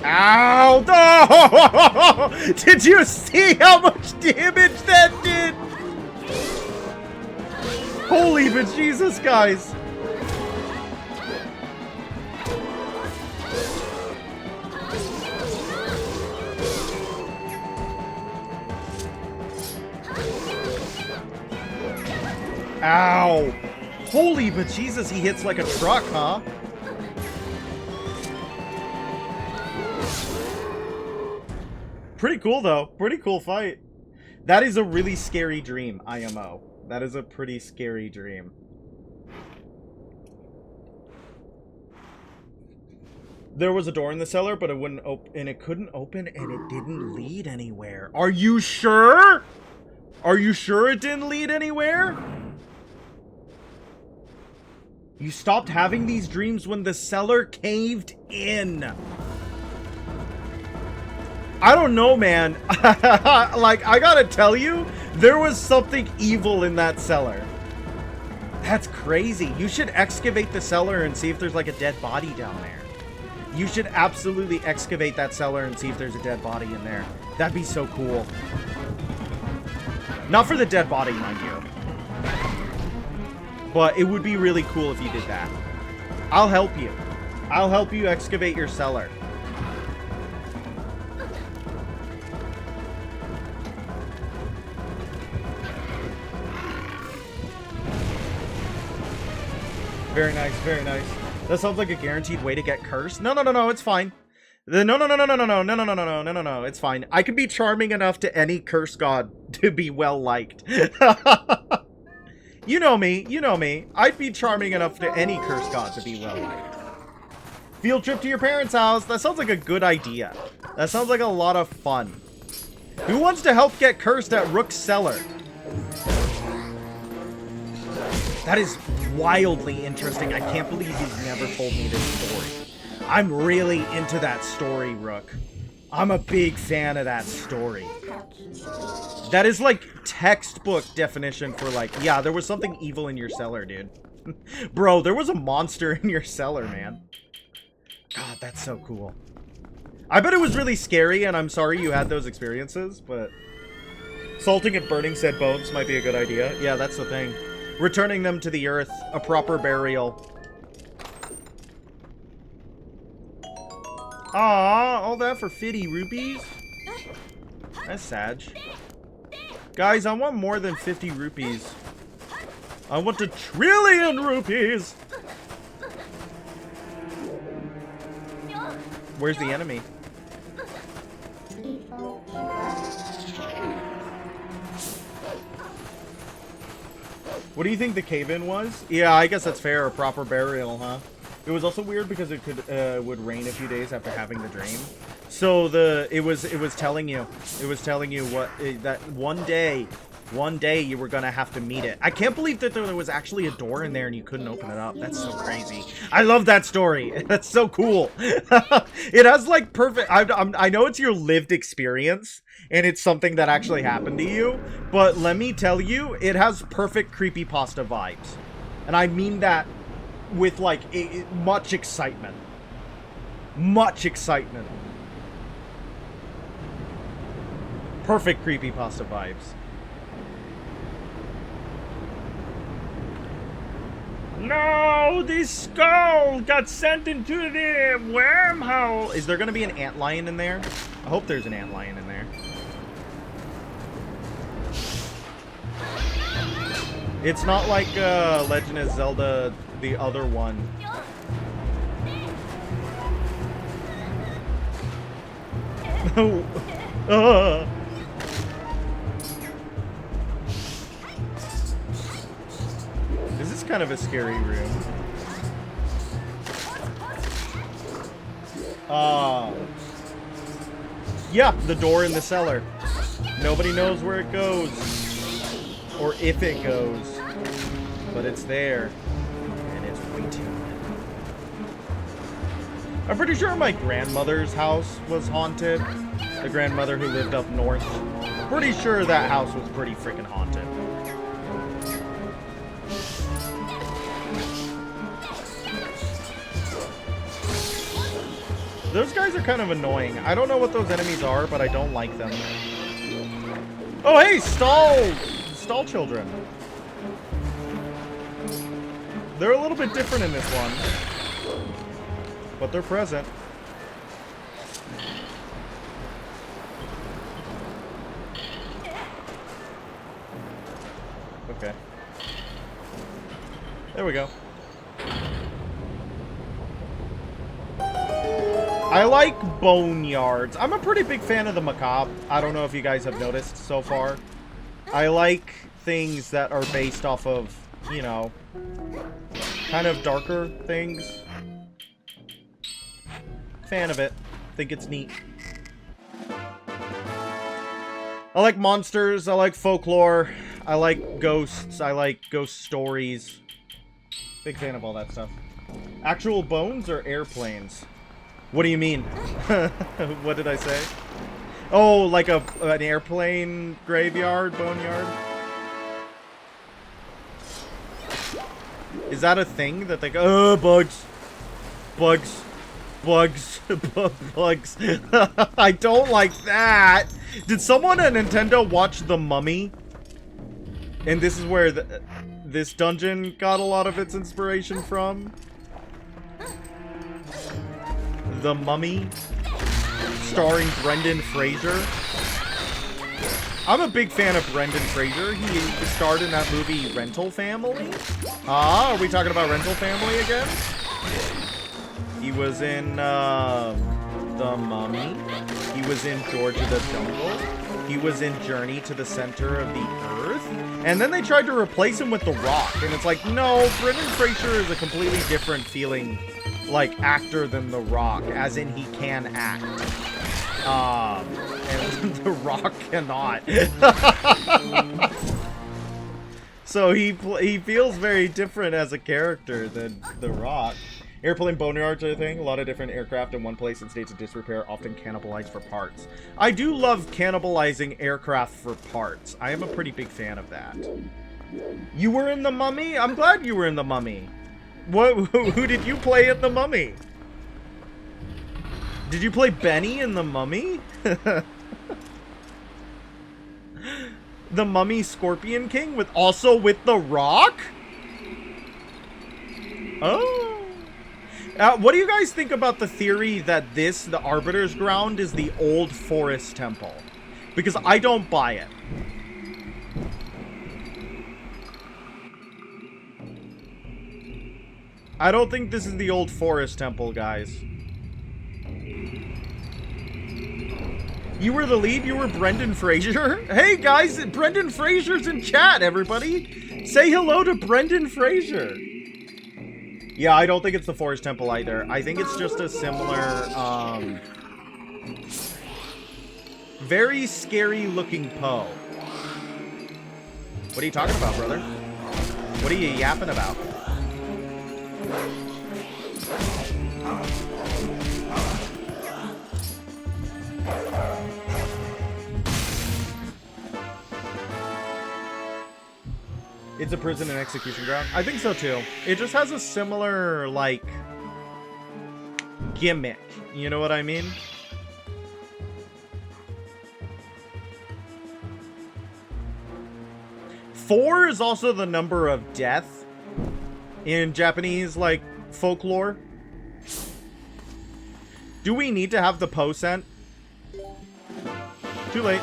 Ow! No! Did you see how much damage that did? Holy bejesus, guys! Ow! Holy bejesus, he hits like a truck, huh? Pretty cool, though. Pretty cool fight. That is a really scary dream, IMO. That is a pretty scary dream. There was a door in the cellar, but it wouldn't open, and it couldn't open, and it didn't lead anywhere. Are you sure? Are you sure it didn't lead anywhere? You stopped having these dreams when the cellar caved in. I don't know, man. Like, I gotta tell you, there was something evil in that cellar. That's crazy. You should excavate the cellar and see if there's like a dead body down there. You should absolutely excavate that cellar and see if there's a dead body in there. That'd be so cool. Not for the dead body, mind you. But it would be really cool if you did that. I'll help you. I'll help you excavate your cellar. Very nice, very nice. That sounds like a guaranteed way to get cursed. No, it's fine. No, it's fine. I can be charming enough to any curse god to be well liked. You know me. I'd be charming enough to any curse god to be well liked. Field trip to your parents' house. That sounds like a good idea. That sounds like a lot of fun. Who wants to help get cursed at Rook's cellar? That is wildly interesting. I can't believe you've never told me this story. I'm really into that story, Rook. I'm a big fan of that story. That is like textbook definition for like, yeah, there was something evil in your cellar, dude. Bro, there was a monster in your cellar, man. God, that's so cool. I bet it was really scary, and I'm sorry you had those experiences, but salting and burning said bones might be a good idea. Yeah, that's the thing. Returning them to the earth, a proper burial. Aww, all that for 50 rupees? That's sad. Guys, I want more than 50 rupees. I want a trillion rupees! Where's the enemy? What do you think the cave-in was? Yeah, I guess that's fair. A proper burial, huh? It was also weird because it could would rain a few days after having the dream. So it was telling you what that one day you were gonna have to meet it. I can't believe that there was actually a door in there and you couldn't open it up. That's so crazy. I love that story. That's so cool. It has like perfect. I know it's your lived experience and it's something that actually happened to you, but let me tell you, it has perfect creepypasta vibes, and I mean that with like much excitement. Much excitement. Perfect creepypasta vibes. No, this skull got sent into the wormhole. Is there going to be an antlion in there? I hope there's an antlion in there. It's not like Legend of Zelda, the other one. This is kind of a scary room. Yeah, the door in the cellar. Nobody knows where it goes. Or if it goes. But it's there. And it's waiting. I'm pretty sure my grandmother's house was haunted. The grandmother who lived up north. Pretty sure that house was pretty freaking haunted. Those guys are kind of annoying. I don't know what those enemies are, but I don't like them. Oh, hey, stall children. They're a little bit different in this one, but they're present. Okay. There we go. I like boneyards. I'm a pretty big fan of the macabre. I don't know if you guys have noticed so far. I like things that are based off of, you know, kind of darker things. Fan of it. Think it's neat. I like monsters. I like folklore. I like ghosts. I like ghost stories. Big fan of all that stuff. Actual bones or airplanes? What do you mean? What did I say? Oh, like an airplane graveyard, boneyard? Is that a thing that they go, oh, bugs. Bugs. Bugs. Bugs. I don't like that. Did someone at Nintendo watch The Mummy? And this is where this dungeon got a lot of its inspiration from. The Mummy, starring Brendan Fraser. I'm a big fan of Brendan Fraser. He starred in that movie Rental Family. Ah, are we talking about Rental Family again? He was in The Mummy. He was in George of the Jungle. He was in Journey to the Center of the Earth. And then they tried to replace him with The Rock. And it's like, no, Brendan Fraser is a completely different feeling, like, actor than The Rock. As in, he can act. And The Rock cannot. So he feels very different as a character than The Rock. Airplane boneyards are a thing. A lot of different aircraft in one place in states of disrepair, often cannibalized for parts. I do love cannibalizing aircraft for parts. I am a pretty big fan of that. You were in The Mummy? I'm glad you were in The Mummy. Who did you play in The Mummy? Did you play Benny in The Mummy? The Mummy Scorpion King with The Rock? Oh. What do you guys think about the theory that the Arbiter's Ground, is the old forest temple? Because I don't buy it. I don't think this is the old forest temple, guys. You were the lead? You were Brendan Fraser? Hey, guys, Brendan Fraser's in chat, everybody. Say hello to Brendan Fraser. Yeah, I don't think it's the Forest Temple either. I think it's just a similar, very scary looking Poe. What are you talking about, brother? What are you yapping about? It's a prison and execution ground? I think so too. It just has a similar, like, gimmick. You know what I mean? Four is also the number of death in Japanese, like, folklore. Do we need to have the Poe scent? Too late.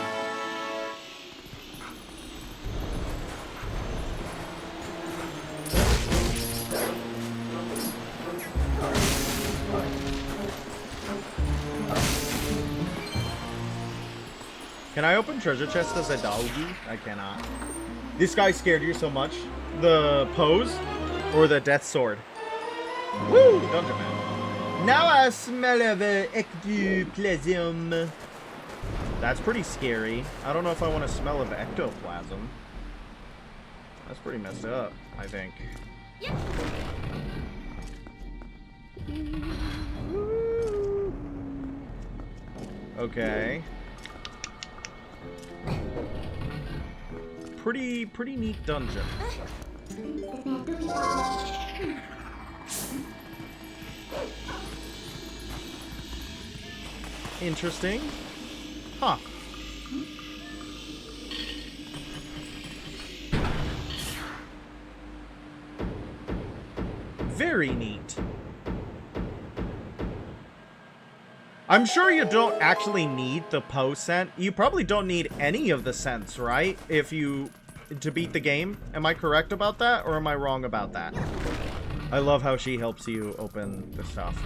Can I open treasure chest as a doggy? I cannot. This guy scared you so much. The pose or the death sword? Woo! Dungeon man. Now I smell of ectoplasm. That's pretty scary. I don't know if I want to smell of ectoplasm. That's pretty messed up, I think. Okay. Pretty neat dungeon. Interesting. Huh. Very neat. I'm sure you don't actually need the Poe scent. You probably don't need any of the scents, right? To beat the game. Am I correct about that, or am I wrong about that? I love how she helps you open the stuff.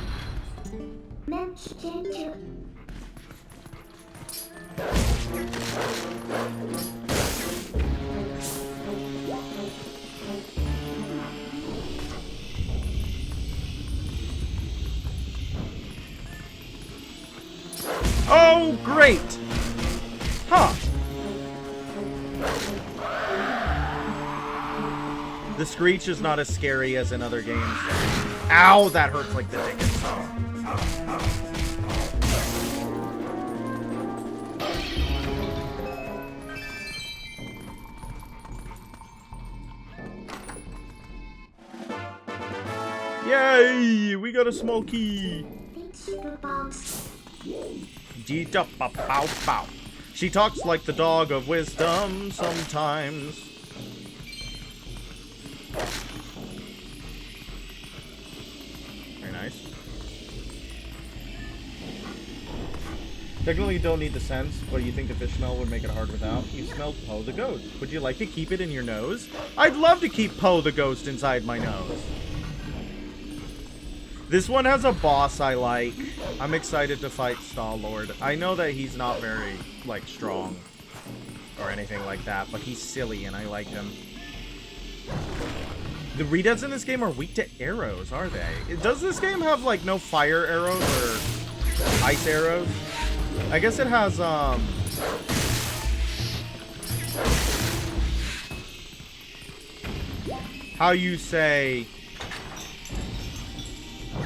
Oh, great! Huh. The screech is not as scary as in other games. Ow, that hurts like the dickens. Yay! We got a small key. Dee-da-ba-bow-bow. She talks like the dog of wisdom sometimes. Very nice. Technically, you don't need the sense, but you think the fish smell would make it hard without. You smelled Poe the ghost. Would you like to keep it in your nose? I'd love to keep Poe the ghost inside my nose. This one has a boss I like. I'm excited to fight Star-Lord. I know that he's not very, like, strong or anything like that, but he's silly and I like him. The Redeads in this game are weak to arrows, are they? Does this game have, like, no fire arrows or ice arrows? I guess it has, how you say...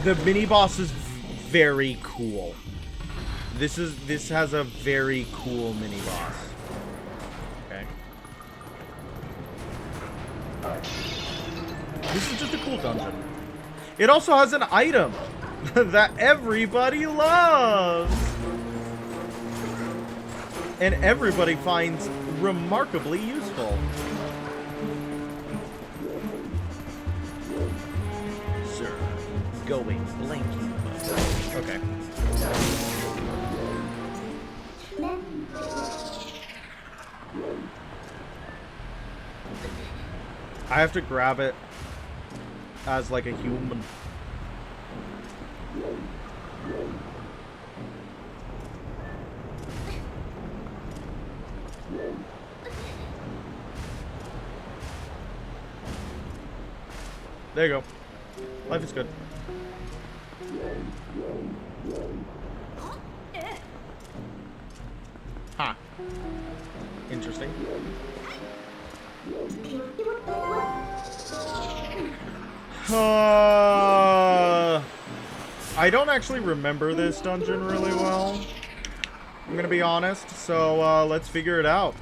The mini-boss is very cool. This has a very cool mini-boss. Okay. This is just a cool dungeon. It also has an item that everybody loves. And everybody finds remarkably useful. Going blanking mode. Okay. I have to grab it as like a human. There you go. Life is good. Huh. Interesting. I don't actually remember this dungeon really well. I'm gonna be honest, so let's figure it out.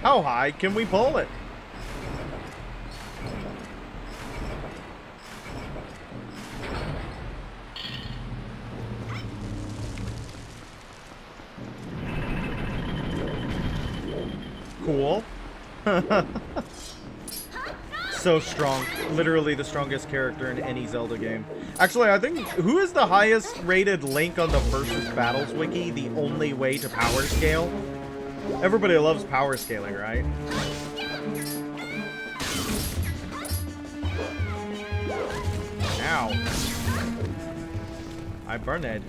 How high can we pull it? Cool. So strong. Literally the strongest character in any Zelda game. Actually, I think, who is the highest rated Link on the Versus Battles wiki? The only way to power scale? Everybody loves power scaling, right? Ow. I burned it.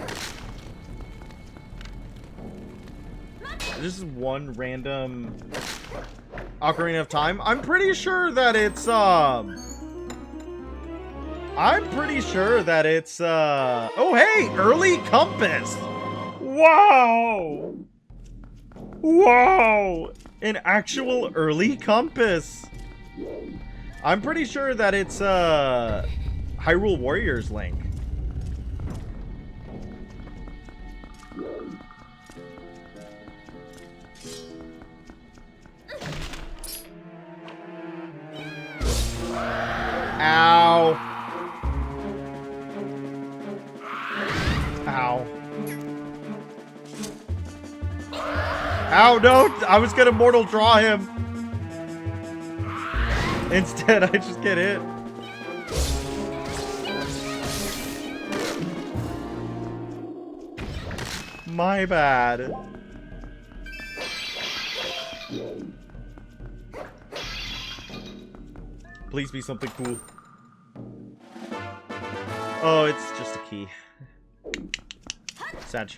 This is one random Ocarina of Time. I'm pretty sure that it's, oh, hey! Early compass! Wow! Whoa! An actual early compass! I'm pretty sure that it's, Hyrule Warriors Link. Ow. Ow. Ow, no! I was gonna mortal draw him. Instead, I just get hit. My bad. Please be something cool. Oh, it's just a key. Sag.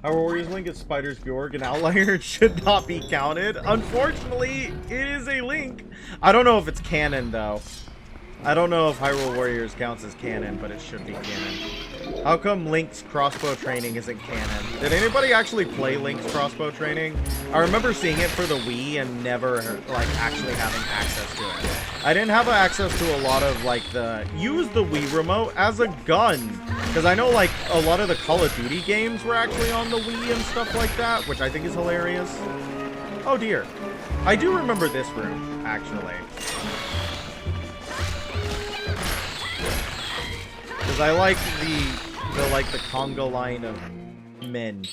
Our Warriors Link is Spider's Bjorg, an outlier. It should not be counted. Unfortunately, it is a link. I don't know if it's canon, though. I don't know if Hyrule Warriors counts as canon, but it should be canon. How come Link's crossbow training isn't canon? Did anybody actually play Link's crossbow training? I remember seeing it for the Wii and never, like, actually having access to it. I didn't have access to a lot of, like, use the Wii remote as a gun. Because I know, like, a lot of the Call of Duty games were actually on the Wii and stuff like that, which I think is hilarious. Oh, dear. I do remember this room, actually. Because I like the conga line of men.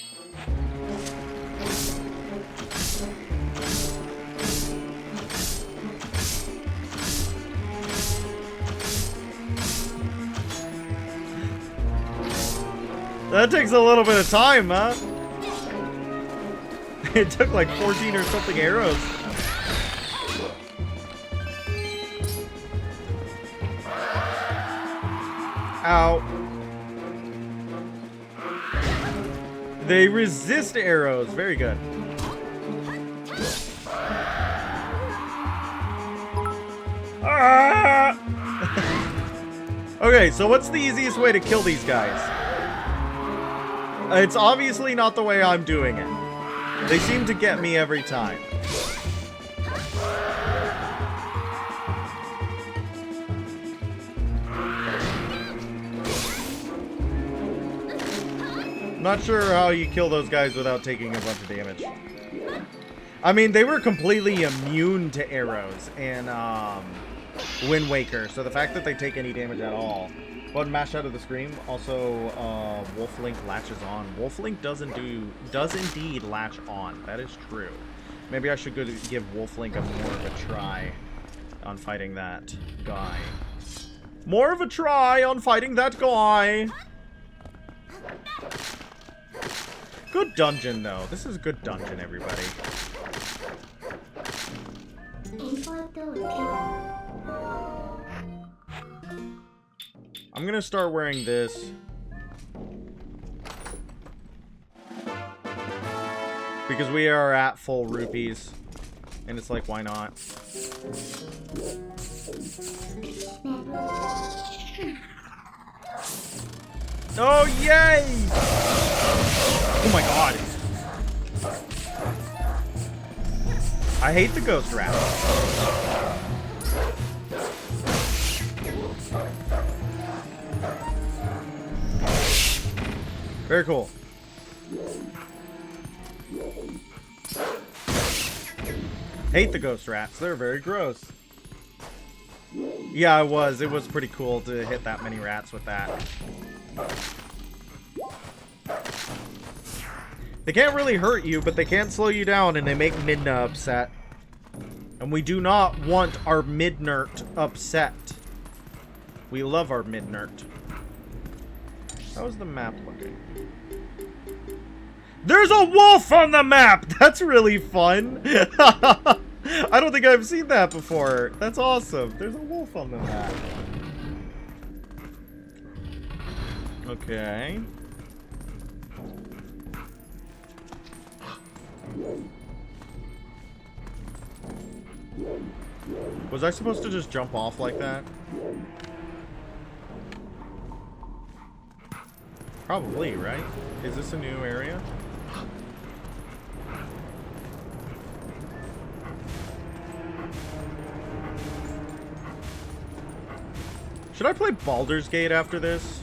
That takes a little bit of time, huh? It took like 14 or something arrows. Ow. They resist arrows. Very good. Ah! Okay, so what's the easiest way to kill these guys? It's obviously not the way I'm doing it. They seem to get me every time. Not sure how you kill those guys without taking a bunch of damage. I mean, they were completely immune to arrows in Wind Waker, so the fact that they take any damage at all. Button mash out of the screen. Also, Wolf Link latches on. Wolf Link does indeed latch on. That is true. Maybe I should go to give Wolf Link more of a try on fighting that guy. More of a try on fighting that guy. Good dungeon, though. This is a good dungeon, everybody. I'm gonna start wearing this. Because we are at full rupees. And it's like, why not? Oh, yay! Oh my god. I hate the ghost rat. Very cool. Hate the ghost rats. They're very gross. Yeah, it was. It was pretty cool to hit that many rats with that. They can't really hurt you, but they can slow you down, and they make Midna upset. And we do not want our Midnert upset. We love our Midnert. How's the map looking? There's a wolf on the map! That's really fun! I don't think I've seen that before. That's awesome. There's a wolf on the map. Okay. Was I supposed to just jump off like that? Probably, right? Is this a new area? Should I play Baldur's Gate after this?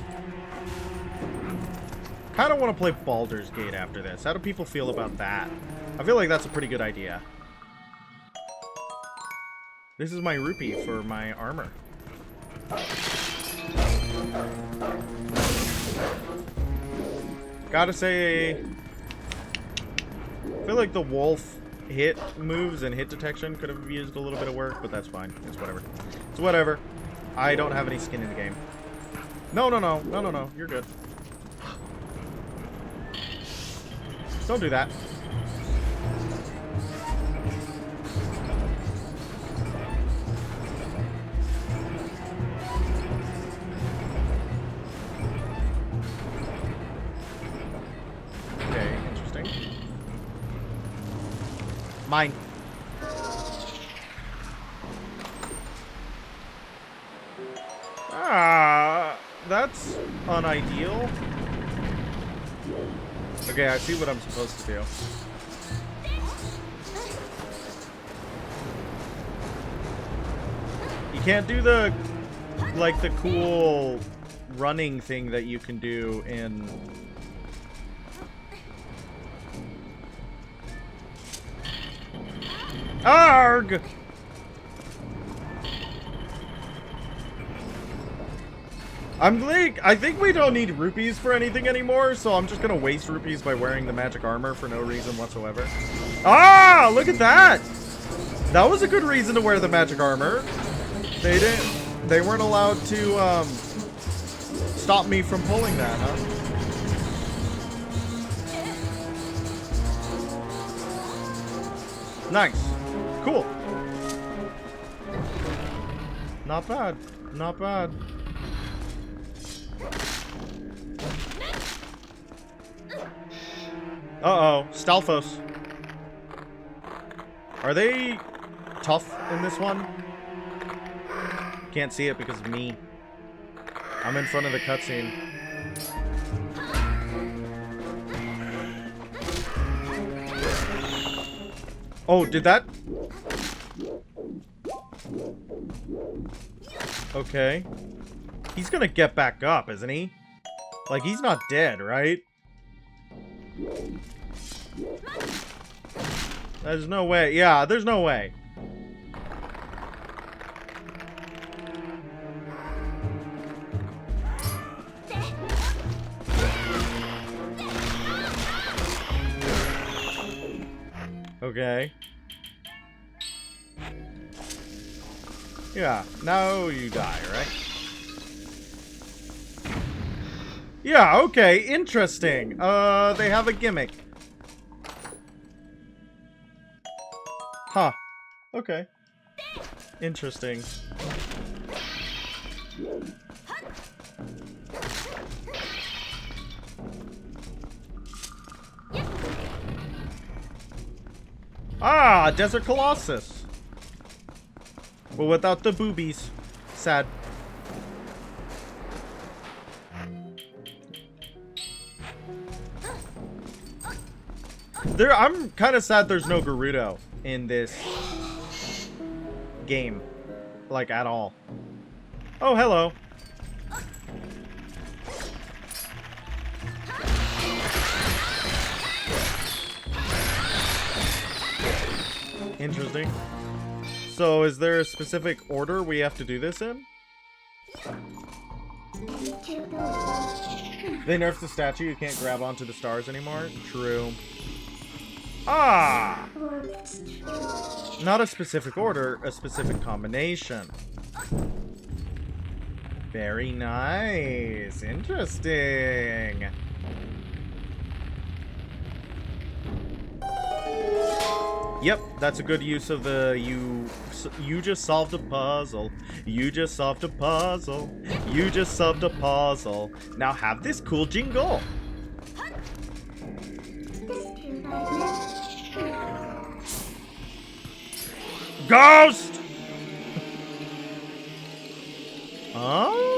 Kind of want to play Baldur's Gate after this. How do people feel about that? I feel like that's a pretty good idea. This is my rupee for my armor. Gotta say, I feel like the wolf hit moves and hit detection could have used a little bit of work, but that's fine. It's whatever. It's whatever. I don't have any skin in the game. No, no, no. No, no, no. You're good. Don't do that. Okay, Mine. Ah, that's unideal. Okay, I see what I'm supposed to do. You can't do the, like, the cool running thing that you can do in... Arg! I think we don't need rupees for anything anymore, so I'm just gonna waste rupees by wearing the magic armor for no reason whatsoever. Ah! Look at that! That was a good reason to wear the magic armor. They weren't allowed to, stop me from pulling that, huh? Nice. Cool. Not bad. Not bad. Uh-oh. Stalfos. Are they tough in this one? Can't see it because of me. I'm in front of the cutscene. Oh, did that? Okay. He's gonna get back up, isn't he? Like, he's not dead, right? There's no way. Yeah, there's no way. Okay. Yeah, now you die, right? Yeah, okay, interesting. They have a gimmick. Huh. Okay. Interesting. Ah, Desert Colossus. But without the boobies. Sad. I'm kind of sad there's no Gerudo in this game. Like, at all. Oh, hello. Interesting. So, is there a specific order we have to do this in? They nerfed the statue. You can't grab onto the stars anymore. True. Ah! Not a specific order, a specific combination. Very nice. Interesting. Yep, that's a good use of the you just solved a puzzle. You just solved a puzzle. You just solved a puzzle. Now have this cool jingle. Ghost! Oh.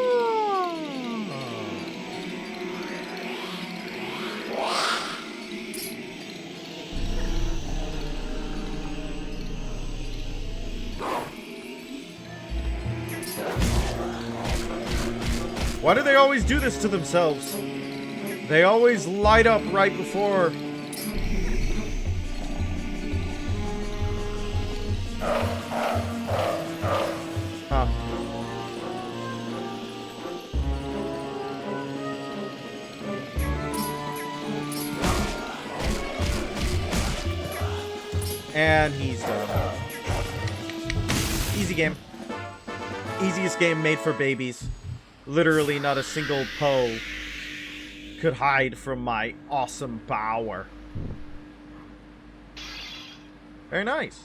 Why do they always do this to themselves? They always light up right before. Huh. And he's done. Easy game. Easiest game made for babies. Literally not a single Poe could hide from my awesome power. Very nice.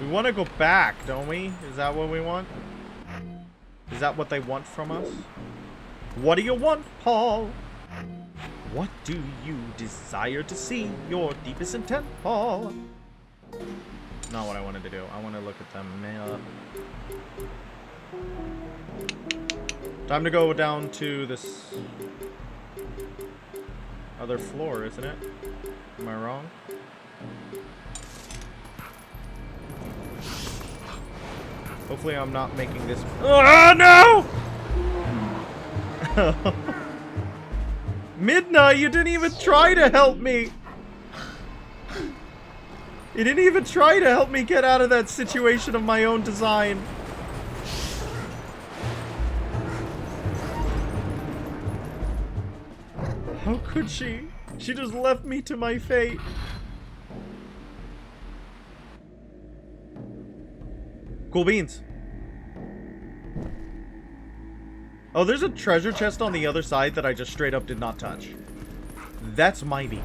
We want to go back, don't we? Is that what we want? Is that what they want from us? What do you want, Paul? What do you desire to see? Your deepest intent, Paul? Not what I wanted to do. I want to look at them. Time to go down to this other floor, isn't it? Am I wrong? Hopefully I'm not making this... Oh, no! Midna, you didn't even try to help me! You didn't even try to help me get out of that situation of my own design. How could she? She just left me to my fate. Cool beans. Oh, there's a treasure chest on the other side that I just straight up did not touch. That's my beat.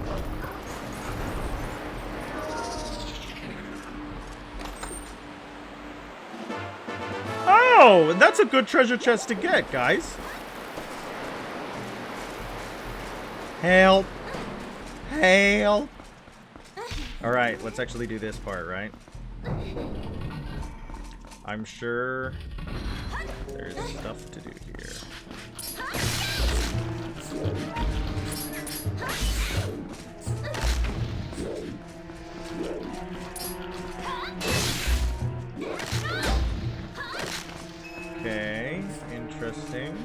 Oh, that's a good treasure chest to get, guys. Help. Help. Alright, let's actually do this part, right? I'm sure there's stuff to do here. Okay, interesting.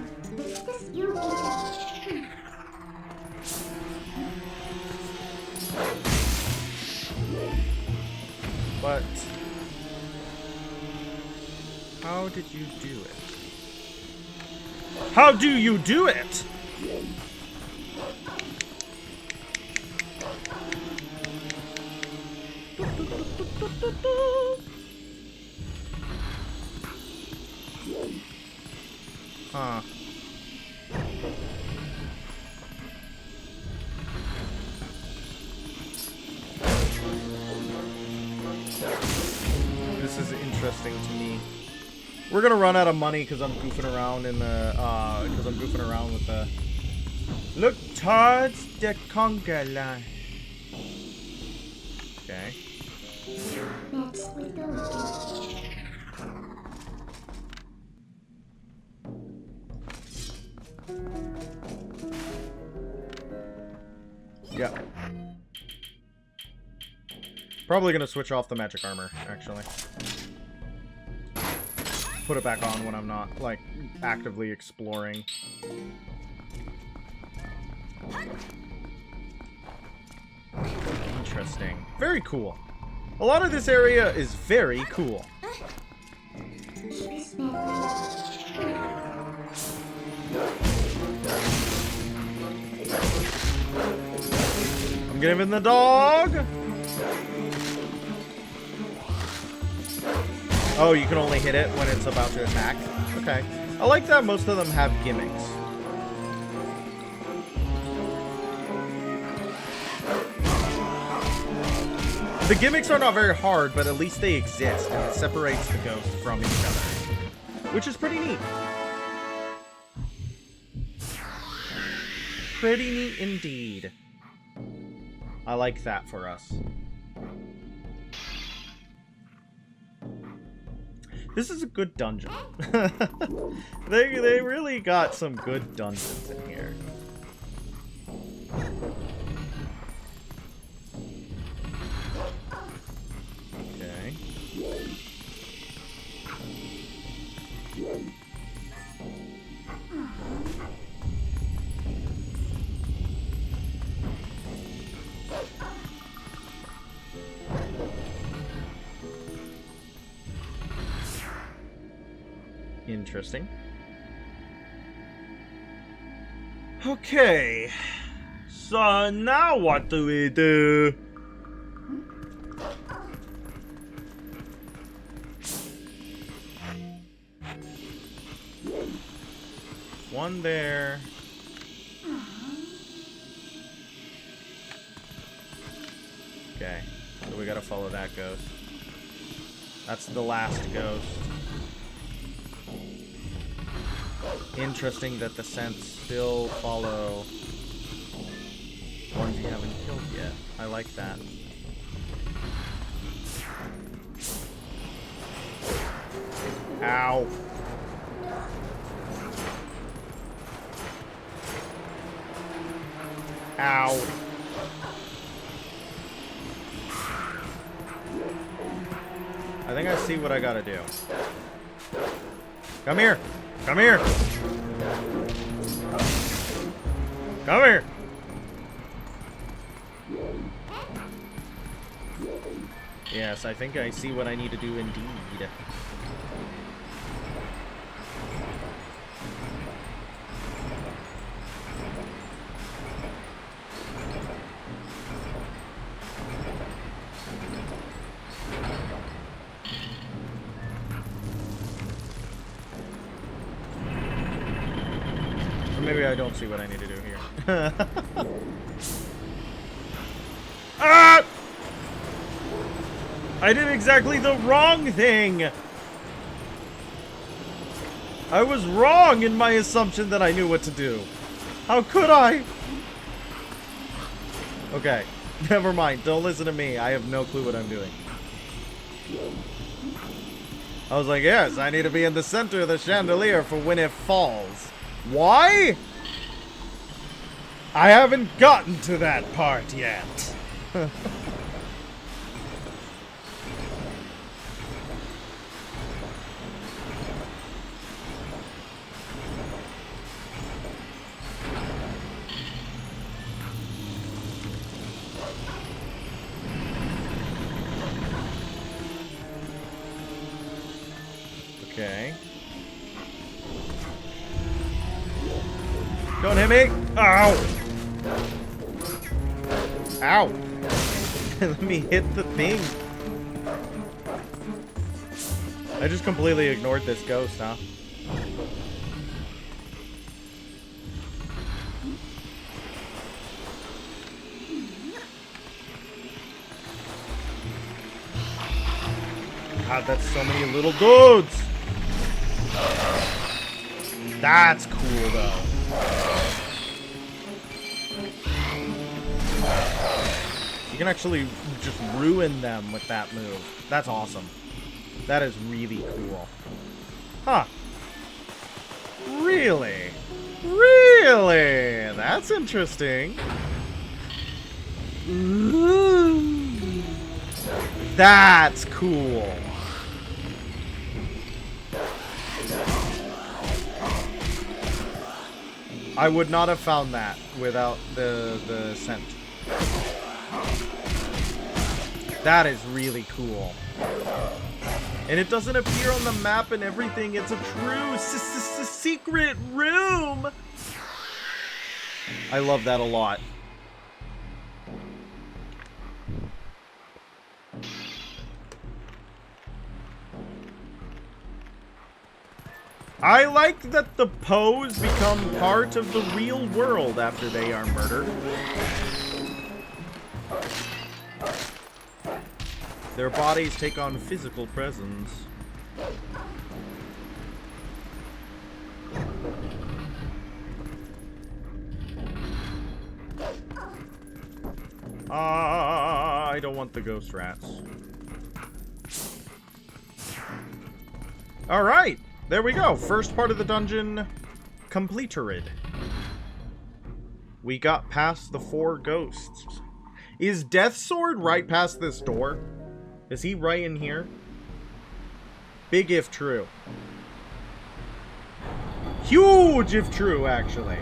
But how did you do it? How do you do it? Huh. This is interesting to me. We're gonna run out of money because I'm goofing around in the with the look towards the conga line. Okay. Yeah. Probably gonna switch off the magic armor, actually. Put it back on when I'm not, like, actively exploring. Interesting. Very cool. A lot of this area is very cool. I'm giving the dog! Oh, you can only hit it when it's about to attack? Okay. I like that most of them have gimmicks. The gimmicks are not very hard, but at least they exist, and it separates the ghosts from each other. Which is pretty neat. Pretty neat indeed. I like that for us. This is a good dungeon. They really got some good dungeons in here. Okay. Interesting. Okay. So now what do we do? One there. Okay. So we gotta follow that ghost. That's the last ghost. Interesting that the scents still follow ones you haven't killed yet. I like that. Ow. Ow. I think I see what I gotta do. Come here. Come here. Come here. Yes, I think I see what I need to do indeed. Or maybe I don't see what I need to do here. Ah! I did exactly the wrong thing! I was wrong in my assumption that I knew what to do. How could I? Okay, never mind. Don't listen to me. I have no clue what I'm doing. I was like, yes, I need to be in the center of the chandelier for when it falls. Why? I haven't gotten to that part yet. Okay. Don't hit me! Ow! Ow! Let me hit the thing. I just completely ignored this ghost, huh? God, that's so many little dudes! That's cool, though. You can actually just ruin them with that move. That's awesome. That is really cool. Huh. Really? Really? That's interesting. Ooh. That's cool. I would not have found that without the scent. That is really cool. And it doesn't appear on the map and everything. It's a true secret room. I love that a lot. I like that the Poes become part of the real world after they are murdered. Their bodies take on physical presence. I don't want the ghost rats. Alright! There we go. First part of the dungeon completed. We got past the 4 ghosts. Is Death's Sword right past this door? Is he right in here? Big if true. Huge if true, actually.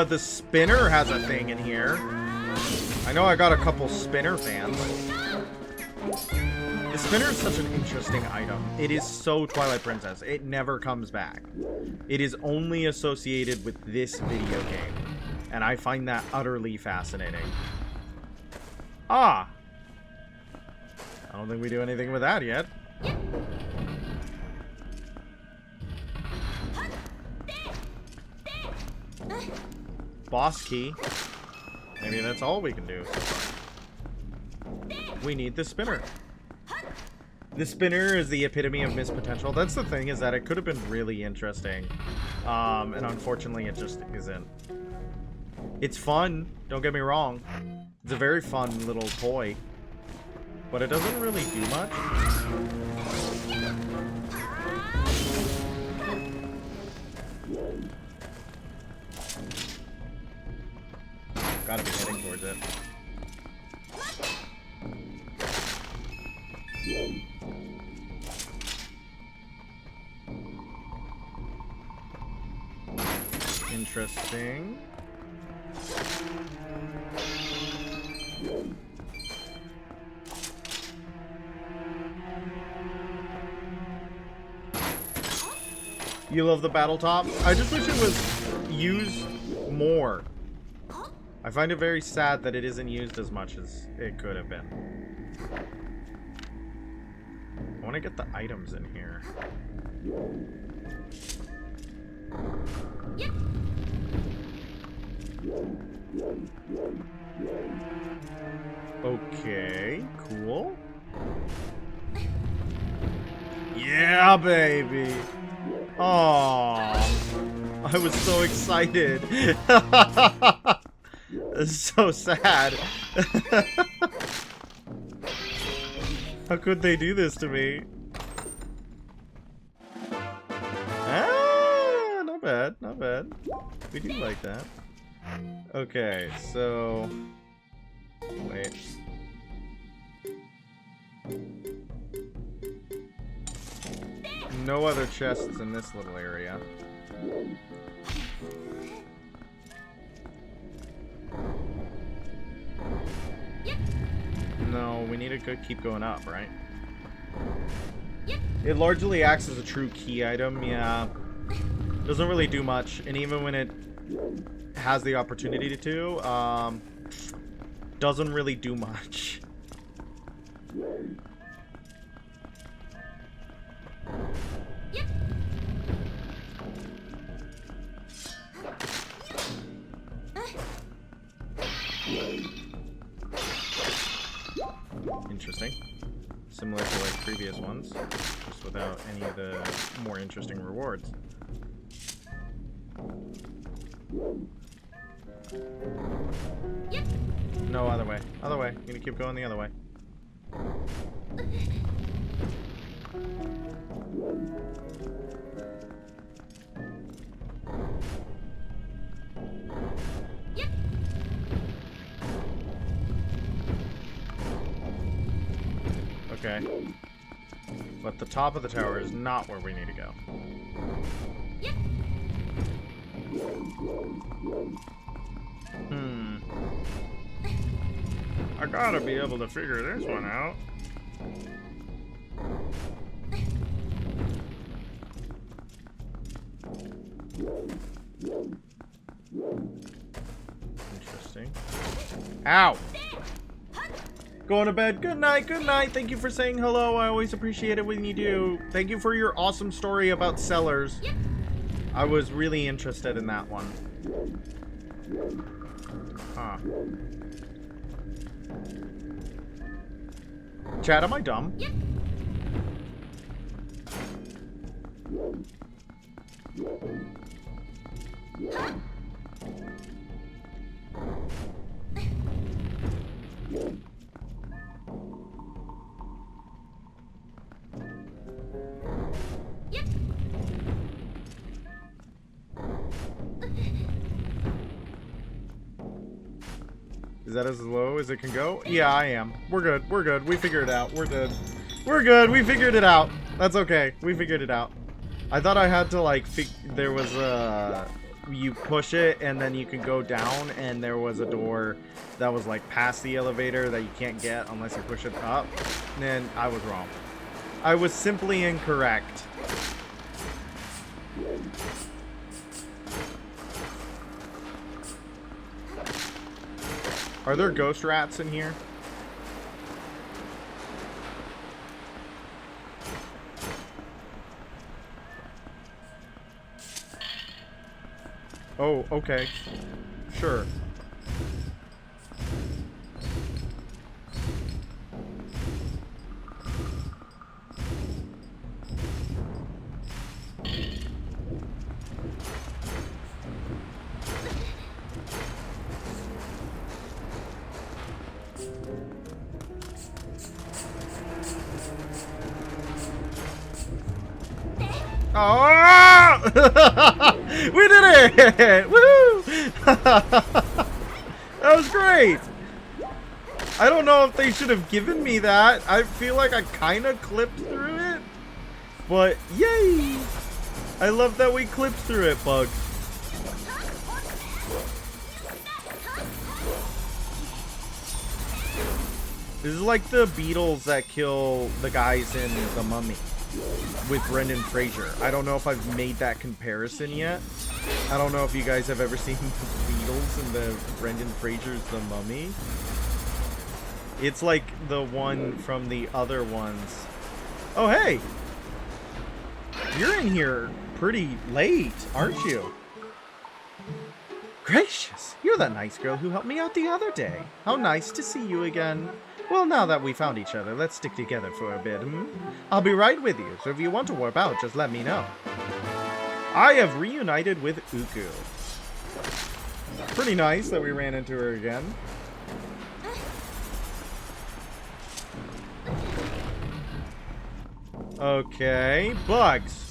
The spinner has a thing in here. I know I got a couple spinner fans. The spinner is such an interesting item. It is so Twilight Princess. It never comes back. It is only associated with this video game. And I find that utterly fascinating. Ah. I don't think we do anything with that yet. Boss key. Maybe that's all we can do so far. We need the spinner. The spinner is the epitome of missed potential. That's the thing, is that it could have been really interesting. And unfortunately it just isn't. It's fun, don't get me wrong. It's a very fun little toy. But it doesn't really do much. Gotta be heading towards it. Interesting. You love the battle top? I just wish it was used more. I find it very sad that it isn't used as much as it could have been. I want to get the items in here. Okay, cool. Yeah, baby. Oh, I was so excited. It's so sad. How could they do this to me? Ah, not bad, not bad. We do like that. Okay, so... Wait. No other chests in this little area. No, we need to keep going up, right? It largely acts as a true key item, yeah. Doesn't really do much, and even when it has the opportunity to, doesn't really do much. Interesting. Similar to like previous ones, just without any of the more interesting rewards. No, other way. Other way. You need to keep going the other way. Okay. But the top of the tower is not where we need to go. I gotta be able to figure this one out. Interesting. Ow! Going to bed. Good night, good night. Thank you for saying hello. I always appreciate it when you do. Thank you for your awesome story about sellers. I was really interested in that one. Huh. Chad, am I dumb? Is that as low as it can go? Yeah, I am. We're good. We're good. We figured it out. We're good. We're good. We figured it out. That's okay. We figured it out. I thought I had to, like, there was a... You push it, and then you can go down, and there was a door that was, like, past the elevator that you can't get unless you push it up. And I was wrong. I was simply incorrect. Are there ghost rats in here? Oh, okay. Sure. Oh! We did it! Woo! That was great! I don't know if they should have given me that. I feel like I kind of clipped through it. But, yay! I love that we clipped through it, Bug. This is like the beetles that kill the guys in The Mummy with Brendan Fraser. I don't know if I've made that comparison yet. I don't know if you guys have ever seen the beetles in the Brendan Fraser's The Mummy. It's like the one from the other ones. Oh, hey! You're in here pretty late, aren't you? Gracious! You're that nice girl who helped me out the other day. How nice to see you again. Well, now that we found each other, let's stick together for a bit, hmm? I'll be right with you, so if you want to warp out, just let me know. I have reunited with Uku. Pretty nice that we ran into her again. Okay, bugs.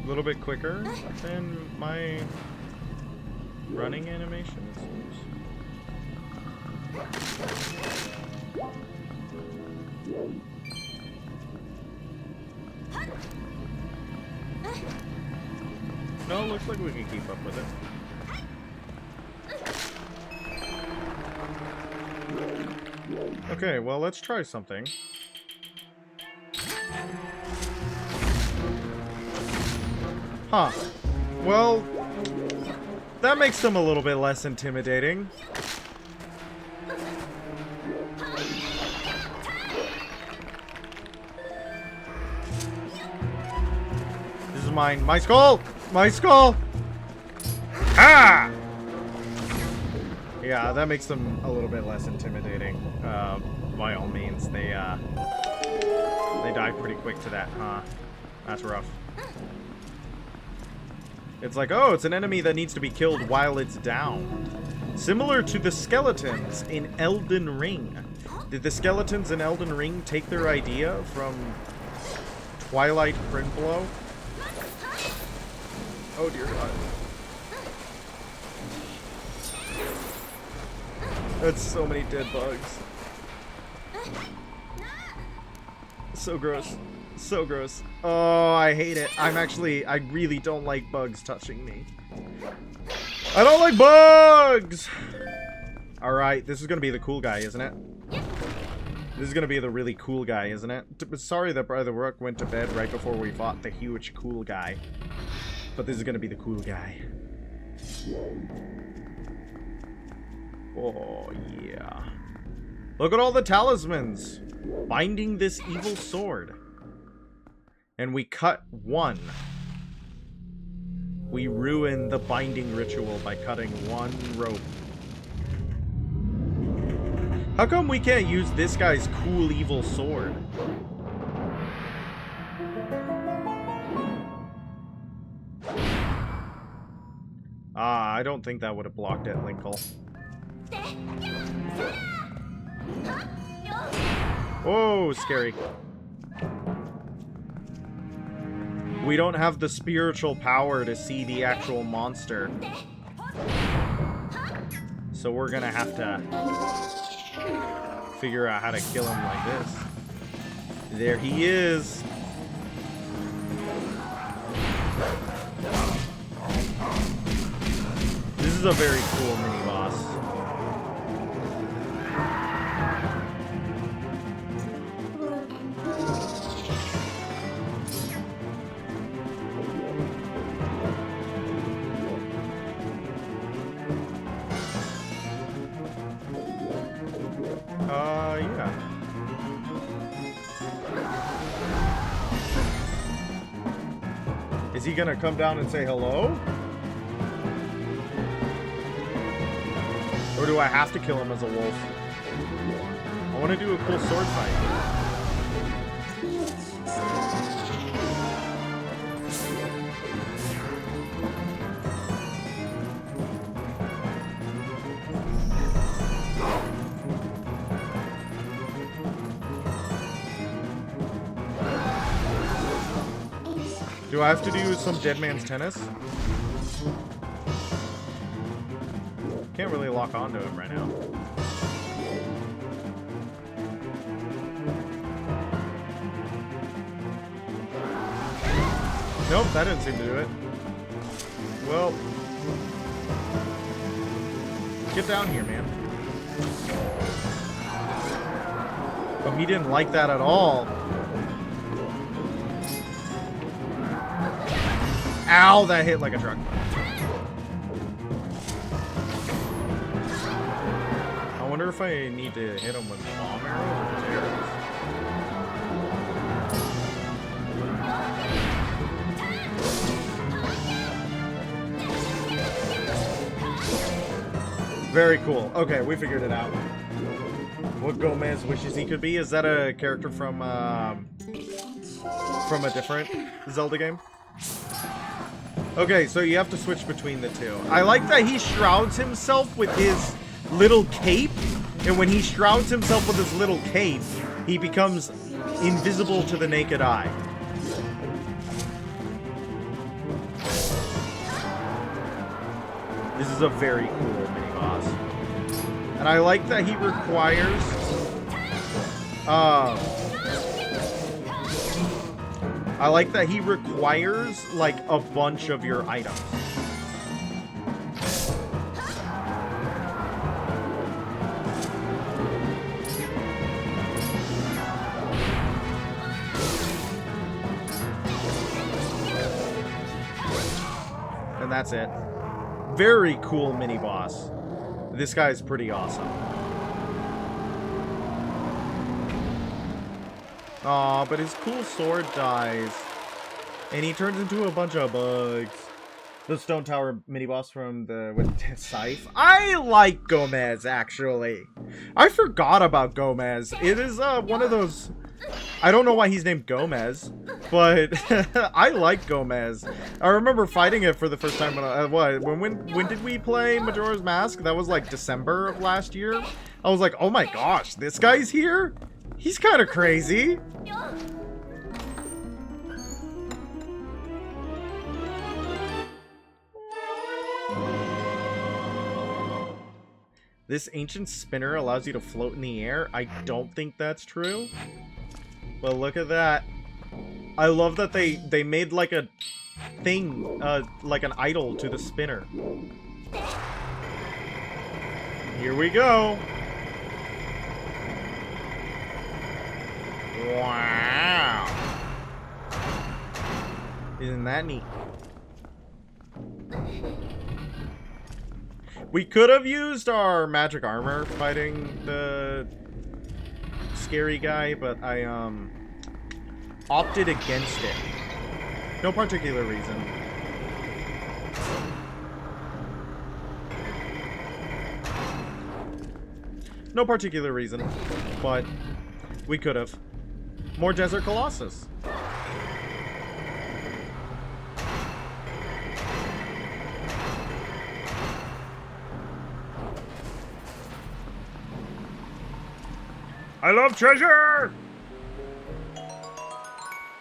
A little bit quicker than my running animation, it seems. No, looks like we can keep up with it. Okay, well, let's try something. Huh. Well, that makes them a little bit less intimidating. This is mine. My skull! My skull! Ah! Yeah, that makes them a little bit less intimidating. By all means, they die pretty quick to that, huh? That's rough. It's like, oh, it's an enemy that needs to be killed while it's down. Similar to the skeletons in Elden Ring. Did the skeletons in Elden Ring take their idea from Twilight Princess? Oh dear God. That's so many dead bugs. So gross. So gross. Oh, I hate it. I really don't like bugs touching me. I don't like bugs! Alright, this is gonna be the cool guy, isn't it? This is gonna be the really cool guy, isn't it? Sorry that Brother Rook went to bed right before we fought the huge cool guy. But this is gonna be the cool guy. Oh, yeah. Look at all the talismans! Binding this evil sword. And we cut one. We ruin the binding ritual by cutting one rope. How come we can't use this guy's cool evil sword? Ah, I don't think that would have blocked it, Linkle. Whoa, scary. We don't have the spiritual power to see the actual monster. So we're gonna have to figure out how to kill him like this. There he is. This is a very cool mini-boss. yeah. Is he gonna come down and say hello? Or do I have to kill him as a wolf? I want to do a cool sword fight. Do I have to do some dead man's tennis? Can't really lock onto him right now. Nope, that didn't seem to do it. Well, get down here, man. Oh, he didn't like that at all. Ow, that hit like a truck. I wonder if I need to hit him with bomb arrows or just arrows. Very cool. Okay, we figured it out. What Gomez wishes he could be? Is that a character from a different Zelda game? Okay, so you have to switch between the two. I like that he shrouds himself with his little cape, and when he shrouds himself with his little cape, he becomes invisible to the naked eye. This is a very cool mini-boss. And I like that he requires... I like that he requires, like, a bunch of your items. And that's it. Very cool mini-boss. This guy's pretty awesome. Aw, but his cool sword dies. And he turns into a bunch of bugs. The Stone Tower mini-boss from the... with Scythe. I like Gomez, actually. I forgot about Gomez. It is one of those... I don't know why he's named Gomez, but I like Gomez. I remember fighting it for the first time when when did we play Majora's Mask? That was like December of last year. I was like, oh my gosh, this guy's here? He's kind of crazy. This ancient spinner allows you to float in the air. I don't think that's true. But look at that. I love that they made like a thing, like an idol to the spinner. Here we go. Wow. Isn't that neat? We could have used our magic armor fighting the scary guy, but I opted against it. No particular reason. No particular reason, but we could have. More Desert Colossus. I love treasure!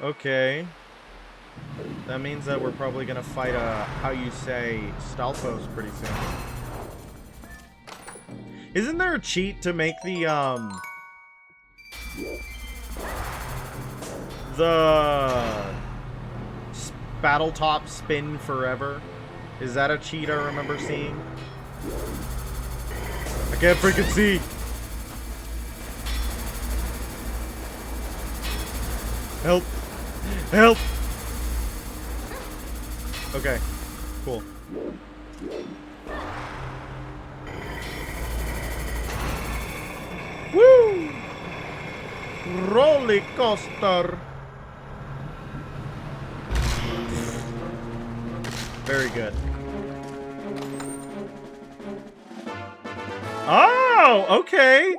Okay. That means that we're probably gonna fight a, how you say, Stalfos pretty soon. Isn't there a cheat to make the battle top spin forever? Is that a cheat I remember seeing? I can't freaking see! Help! Help! Okay, cool. Woo! Roller coaster. Very good. Oh, okay.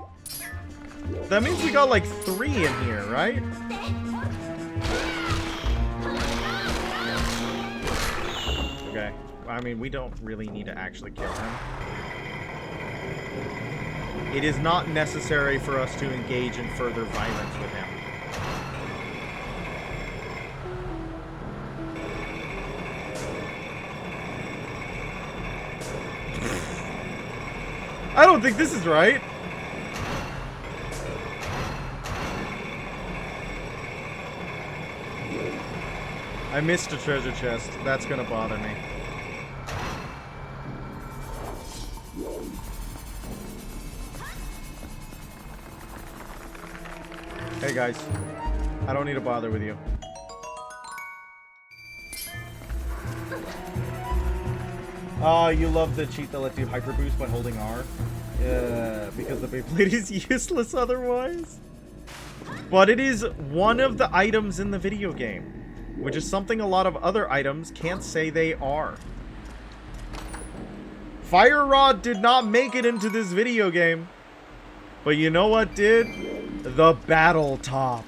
That means we got like 3 in here, right? Okay. I mean, we don't really need to actually kill him. It is not necessary for us to engage in further violence with him. I don't think this is right. I missed a treasure chest. That's gonna bother me. Hey guys, I don't need to bother with you. Oh, you love the cheat that lets you hyper boost by holding R? Yeah, because the Beyblade is useless otherwise. But it is one of the items in the video game, which is something a lot of other items can't say they are. Fire Rod did not make it into this video game. But you know what did? The Battle Top.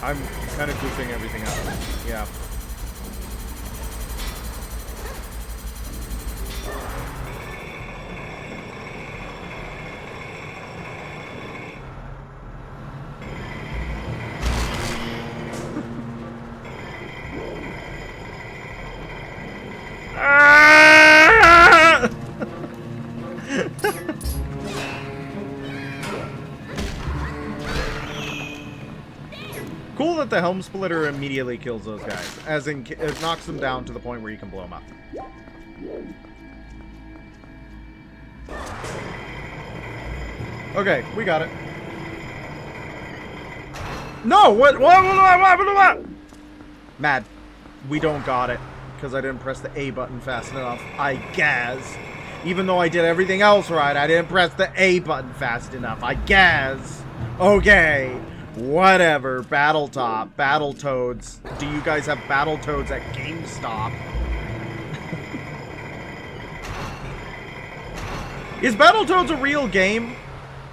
I'm kind of goofing everything up. Yeah. Cool that the Helm Splitter immediately kills those guys, as in it knocks them down to the point where you can blow them up. Okay, we got it. No, what? Mad. We don't got it because I didn't press the A button fast enough. I guess. Even though I did everything else right, I didn't press the A button fast enough. I guess. Okay. Whatever. Battletop. Battletoads. Do you guys have Battletoads at GameStop? Is Battletoads a real game?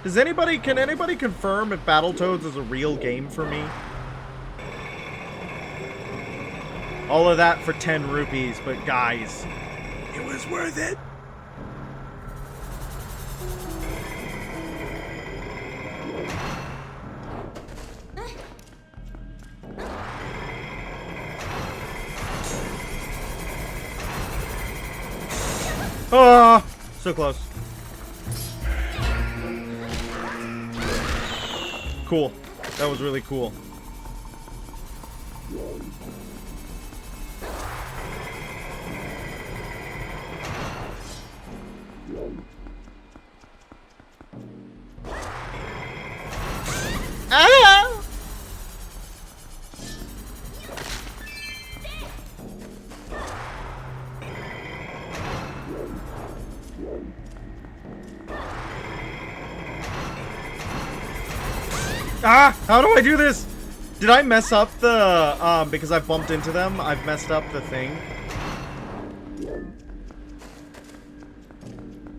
Can anybody confirm if Battletoads is a real game for me? All of that for 10 rupees, but guys, it was worth it. Ah, so close. Cool. That was really cool. Ah! Ah! How do I do this? Did I mess up the, because I bumped into them, I've messed up the thing.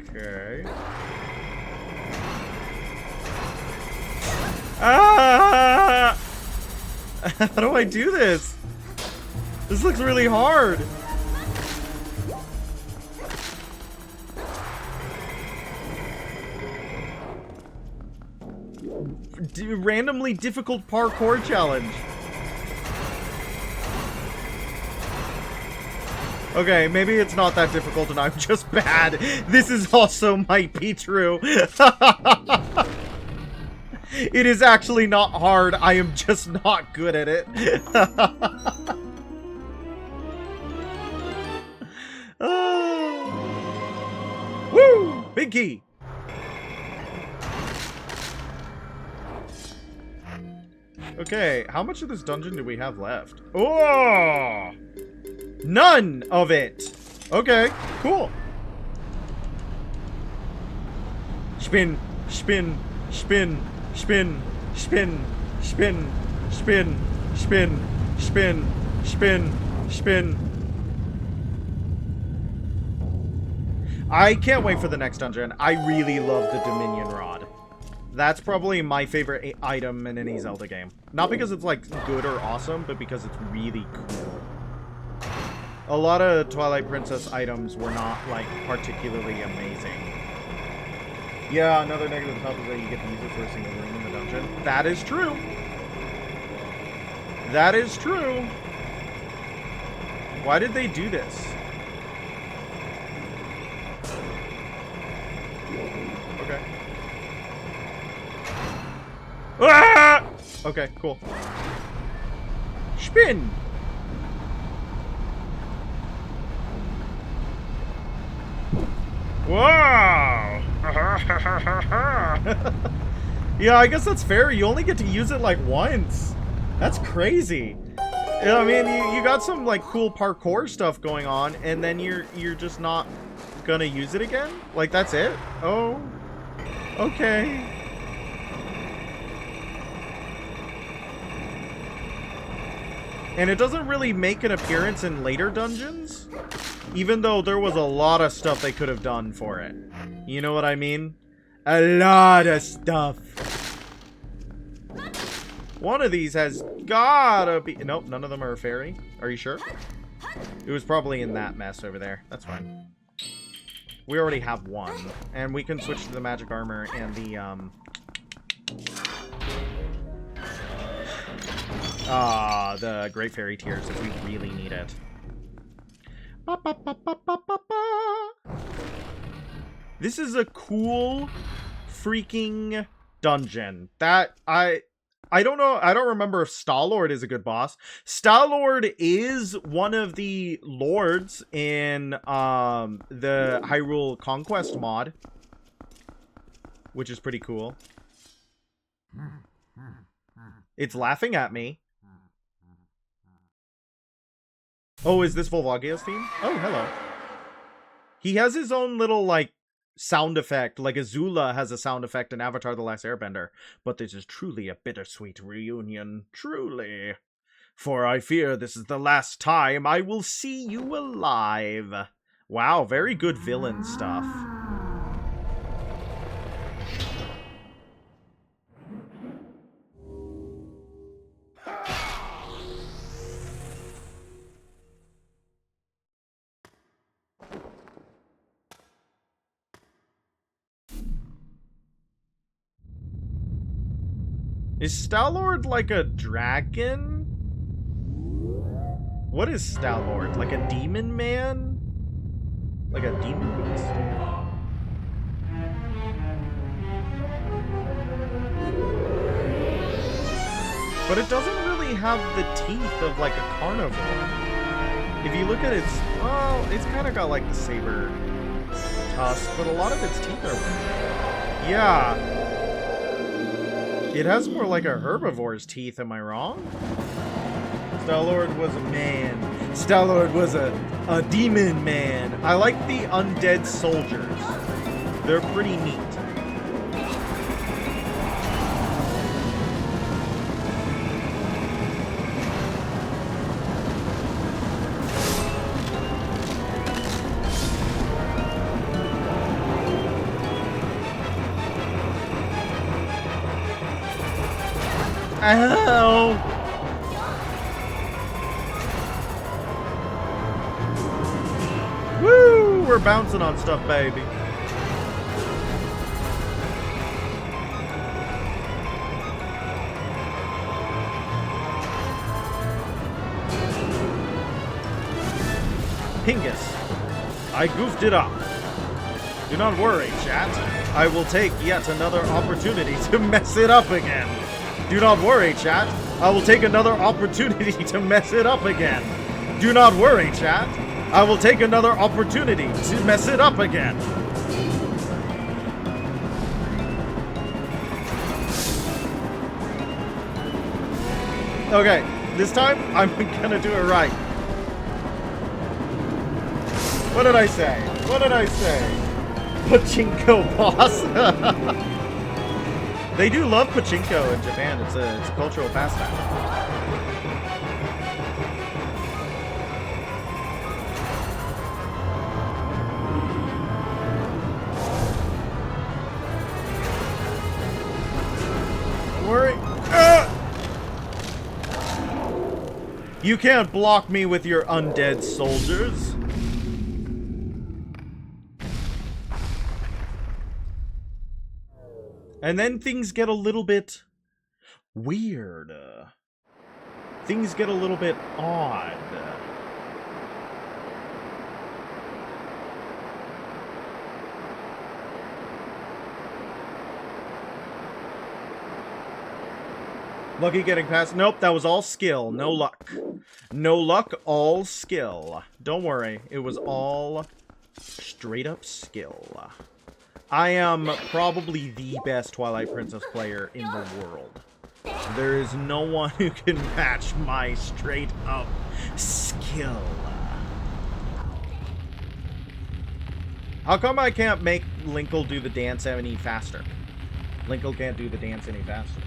Okay. Ah! How do I do this? This looks really hard. Randomly difficult parkour challenge. Okay, maybe it's not that difficult and I'm just bad. This is also might be true. It is actually not hard. I am just not good at it. Woo! Big key. Okay, how much of this dungeon do we have left? Oh! None of it. Okay, cool. Spin, spin, spin, spin, spin, spin, spin, spin, spin, spin, spin. I can't wait for the next dungeon. I really love the Dominion Rod. That's probably my favorite item in any Zelda game. Not because it's, like, good or awesome, but because it's really cool. A lot of Twilight Princess items were not, like, particularly amazing. Yeah, another negative top is that you get to use it for a single room in the dungeon. That is true. That is true. Why did they do this? Okay. Ah! Okay, cool. Spin! Wow! Yeah, I guess that's fair. You only get to use it like once. That's crazy. I mean, you got some like cool parkour stuff going on, and then you're just not gonna use it again? Like that's it? Oh. Okay. And it doesn't really make an appearance in later dungeons, even though there was a lot of stuff they could have done for it. You know what I mean? A lot of stuff. One of these has gotta be... Nope, none of them are a fairy. Are you sure? It was probably in that mess over there. That's fine. We already have one. And we can switch to the magic armor and the, the Great Fairy Tears if we really need it. This is a cool freaking dungeon. That I don't know. I don't remember if Star-Lord is a good boss. Star-Lord is one of the lords in the Hyrule Conquest mod, which is pretty cool. It's laughing at me. Oh, is this Volvagia's theme? Oh, hello. He has his own little, like, sound effect. Like Azula has a sound effect in Avatar The Last Airbender. But this is truly a bittersweet reunion. Truly. For I fear this is the last time I will see you alive. Wow, very good villain stuff. Is Star-Lord like a dragon? What is Star-Lord? Like a demon man? Like a demon beast? But it doesn't really have the teeth of like a carnivore. If you look at its... Well, it's kind of got like the saber tusk, but a lot of its teeth are... Yeah. It has more like a herbivore's teeth, am I wrong? Star-Lord was a man. Star-Lord was a demon man. I like the undead soldiers. They're pretty neat. Ow! Woo! We're bouncing on stuff, baby. Pingus, I goofed it up. Do not worry, chat. I will take yet another opportunity to mess it up again. Do not worry, chat. I will take another opportunity to mess it up again. Do not worry, chat. I will take another opportunity to mess it up again. Okay, this time I'm gonna do it right. What did I say? What did I say? Pachinko boss. They do love pachinko in Japan. It's a cultural pastime. Don't worry. You can't block me with your undead soldiers. And then things get a little bit weird. Things get a little bit odd. Lucky getting past. Nope, that was all skill. No luck. No luck, all skill. Don't worry, it was all straight up skill. I am probably the best Twilight Princess player in the world. There is no one who can match my straight up skill. How come I can't make Linkle do the dance any faster? Linkle can't do the dance any faster.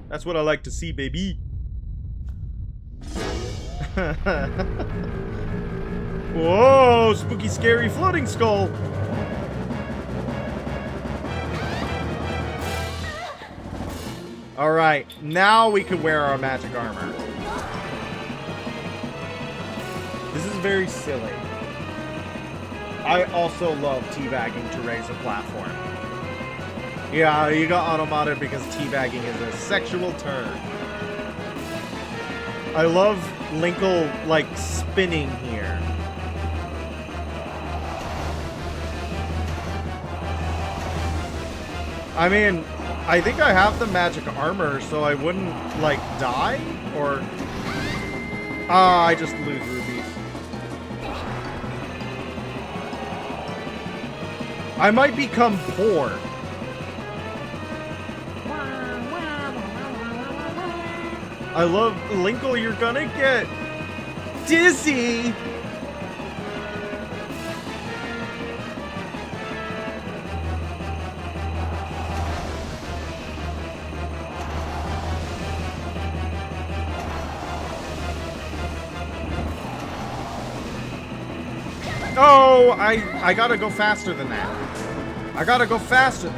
That's what I like to see, baby. Whoa, spooky, scary floating skull. All right, now we can wear our magic armor. This is very silly. I also love teabagging to raise a platform. Yeah, you got automated because teabagging is a sexual term. I love Linkle, like, spinning here. I mean, I think I have the magic armor, so I wouldn't, like, die? Or... Ah, I just lose rubies. I might become poor. I love Linkle, you're gonna get dizzy. Oh, I gotta go faster than that. I gotta go faster.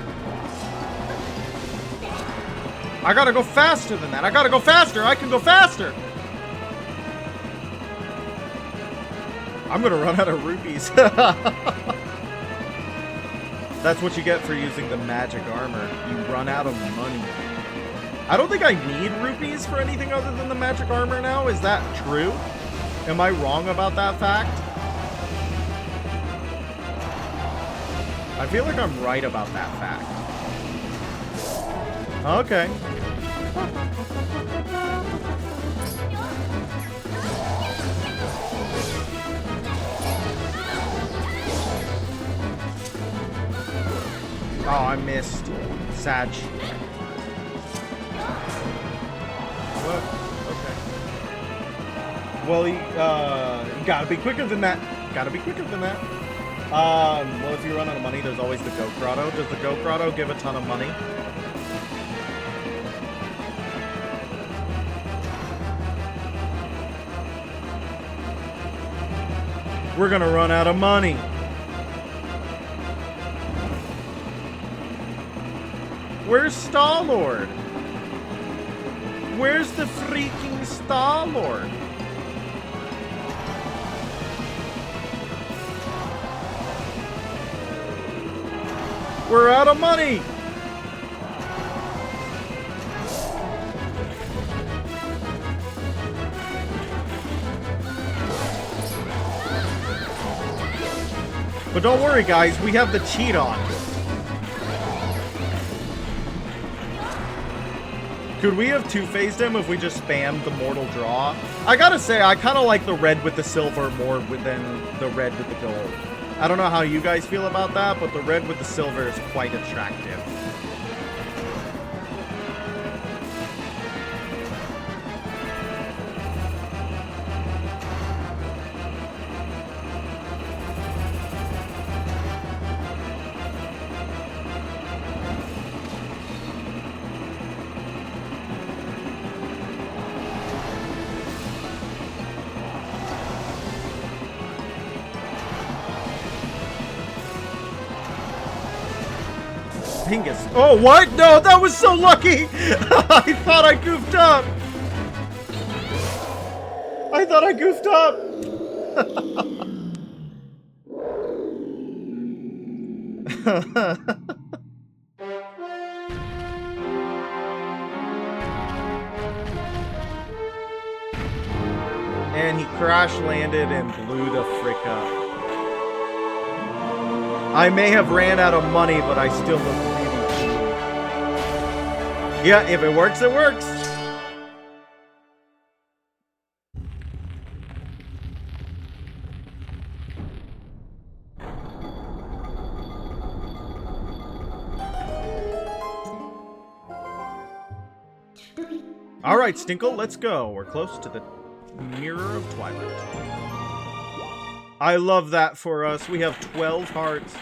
I gotta go faster than that. I gotta go faster. I can go faster. I'm gonna run out of rupees. That's what you get for using the magic armor. You run out of money. I don't think I need rupees for anything other than the magic armor now. Is that true? Am I wrong about that fact? I feel like I'm right about that fact. Okay. Oh, I missed. Sag. What? Okay. Well, you gotta be quicker than that. Gotta be quicker than that. Well, if you run out of money, there's always the Gerudo. Does the Gerudo give a ton of money? We're gonna run out of money. Where's Star-Lord? Where's the freaking Star-Lord? We're out of money. But don't worry, guys, we have the cheat on. Could we have two-phased him if we just spammed the mortal draw? I gotta say, I kind of like the red with the silver more than the red with the gold. I don't know how you guys feel about that, but the red with the silver is quite attractive. Dingus. Oh, what? No, that was so lucky! I thought I goofed up! I thought I goofed up! And he crash landed and blew the frick up. I may have ran out of money, but I still look really cool. Yeah, if it works, it works. Alright, Stinkle, let's go. We're close to the Mirror of Twilight. I love that for us. We have 12 hearts.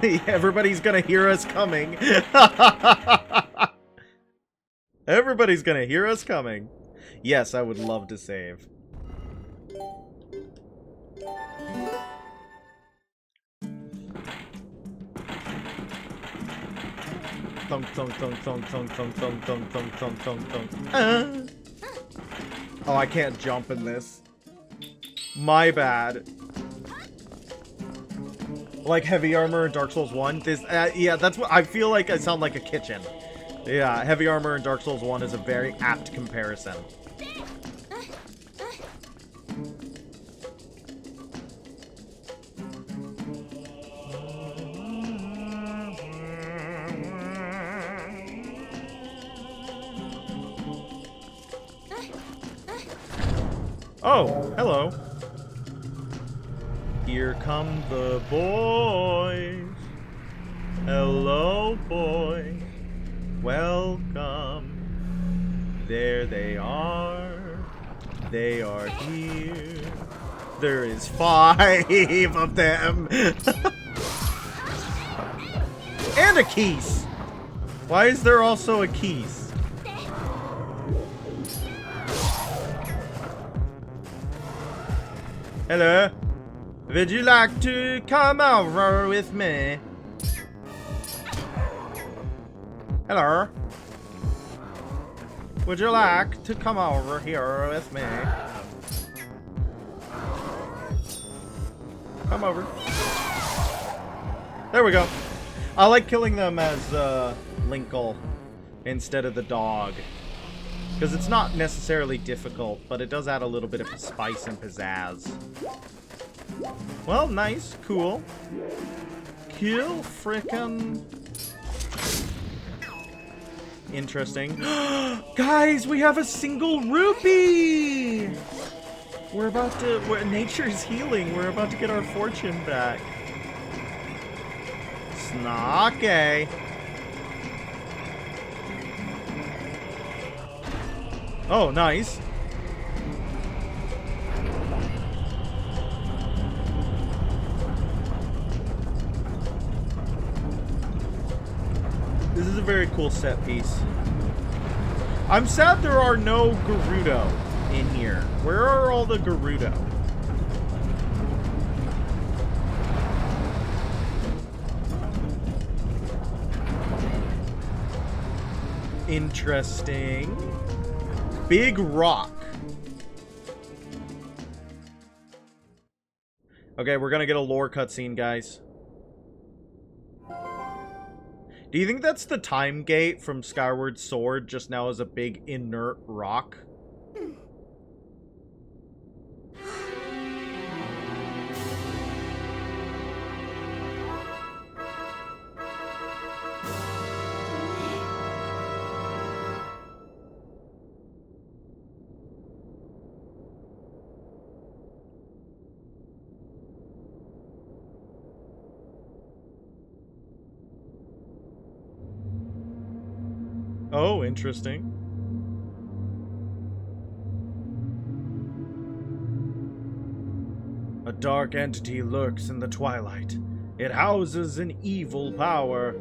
Everybody's gonna hear us coming. Everybody's gonna hear us coming. Yes, I would love to save. Thunk, thunk, thunk, thunk, thunk, thunk, thunk, thunk, thunk, thunk, thunk, thunk. Oh, I can't jump in this. My bad. Like heavy armor in Dark Souls 1. This, yeah, that's what I feel like. I sound like a kitchen. Yeah, heavy armor in Dark Souls 1 is a very apt comparison. Oh, hello. Here come the boys. Hello, boys. Welcome. There they are. They are here. There is 5 of them. And a keys. Why is there also a keys? Hello. Would you like to come over with me? Hello. Would you like to come over here with me? Come over. There we go. I like killing them as Linkle instead of the dog. Because it's not necessarily difficult, but it does add a little bit of spice and pizzazz. Well, nice, cool. Kill frickin'. Interesting. Guys, we have a single rupee! We're about to... nature's healing. We're about to get our fortune back. Snake. Oh, nice. This is a very cool set piece. I'm sad there are no Gerudo in here. Where are all the Gerudo? Interesting. Big rock. Okay, we're gonna get a lore cutscene, guys. Do you think that's the time gate from Skyward Sword just now as a big inert rock? Oh, interesting. A dark entity lurks in the twilight. It houses an evil power.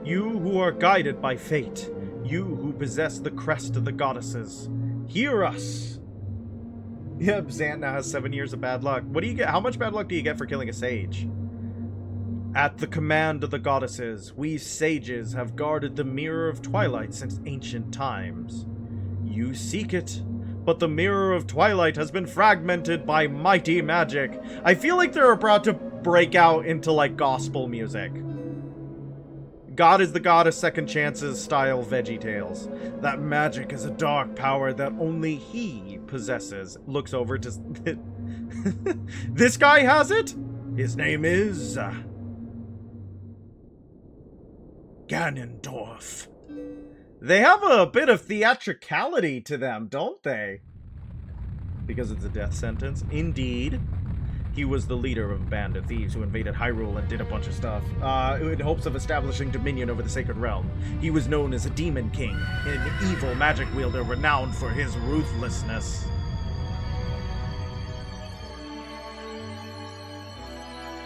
You who are guided by fate, you who possess the crest of the goddesses, hear us! Yep, Zant now has 7 years of bad luck. What do you get? How much bad luck do you get for killing a sage? At the command of the goddesses, we sages have guarded the Mirror of Twilight since ancient times. You seek it, but the Mirror of Twilight has been fragmented by mighty magic. I feel like they're about to break out into, like, gospel music. God is the goddess second chances style VeggieTales. That magic is a dark power that only he possesses. Looks over to... This guy has it? His name is... Ganondorf. They have a bit of theatricality to them, don't they? Because it's a death sentence. Indeed. He was the leader of a band of thieves who invaded Hyrule and did a bunch of stuff, in hopes of establishing dominion over the Sacred Realm. He was known as a Demon King, an evil magic wielder renowned for his ruthlessness.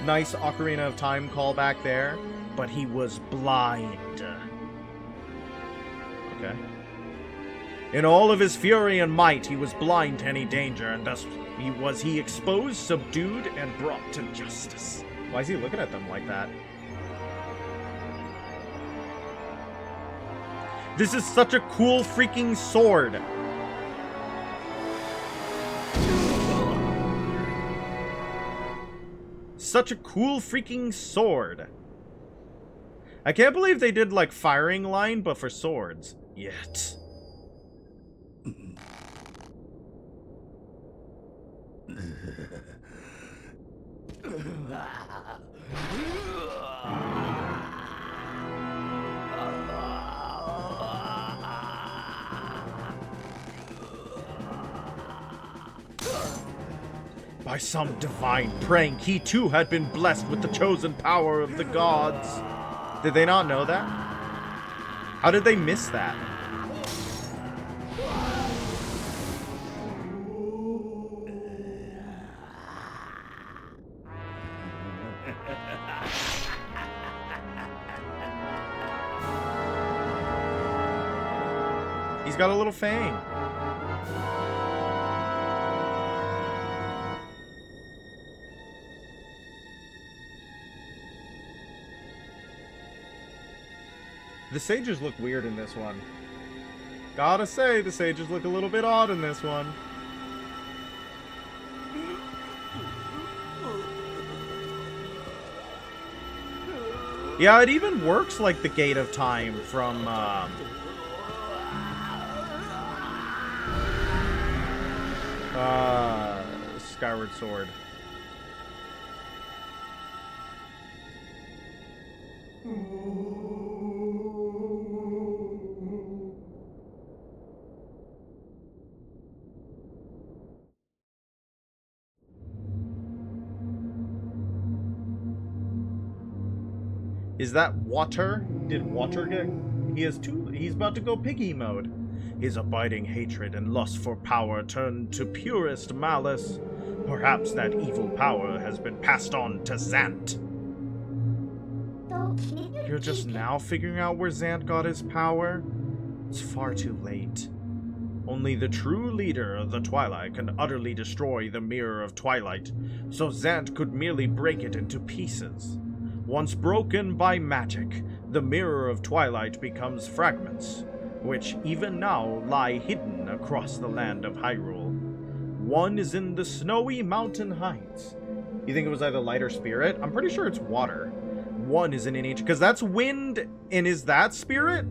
Nice Ocarina of Time callback there, but he was blind. Okay. In all of his fury and might, he was blind to any danger, and thus was he exposed, subdued, and brought to justice. Why is he looking at them like that? This is such a cool freaking sword. Such a cool freaking sword. I can't believe they did, like, firing line, but for swords. Yet. By some divine prank, he too had been blessed with the chosen power of the gods. Did they not know that? How did they miss that? He's got a little fang. The sages look weird in this one. Gotta say, the sages look a little bit odd in this one. Yeah, it even works like the Gate of Time from, Skyward Sword. Is that water? Did water get... He's about to go piggy mode. His abiding hatred and lust for power turned to purest malice. Perhaps that evil power has been passed on to Zant. You're just now figuring out where Zant got his power? It's far too late. Only the true leader of the Twilight can utterly destroy the Mirror of Twilight, so Zant could merely break it into pieces. Once broken by magic, the Mirror of Twilight becomes fragments, which even now lie hidden across the land of Hyrule. One is in the snowy mountain heights. You think it was either light or spirit? I'm pretty sure it's water. One is in each, because that's wind, and is that spirit?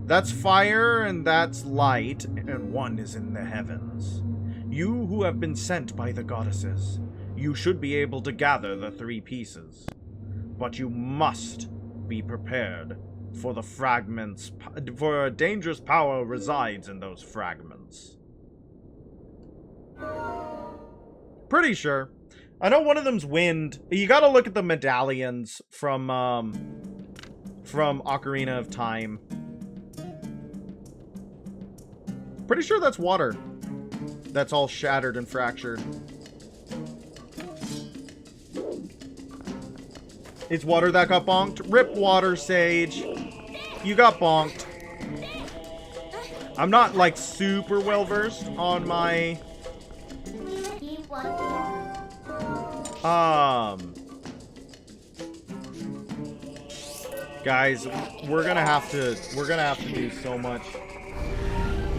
That's fire, and that's light, and one is in the heavens. You who have been sent by the goddesses, you should be able to gather the three pieces. But you must be prepared, for the fragments, for a dangerous power resides in those fragments. Pretty sure. I know one of them's wind. You gotta look at the medallions from Ocarina of Time. Pretty sure that's water. That's all shattered and fractured. It's water that got bonked. Rip water, Sage. You got bonked. I'm not, like, super well-versed on my... Guys, we're gonna have to do so much.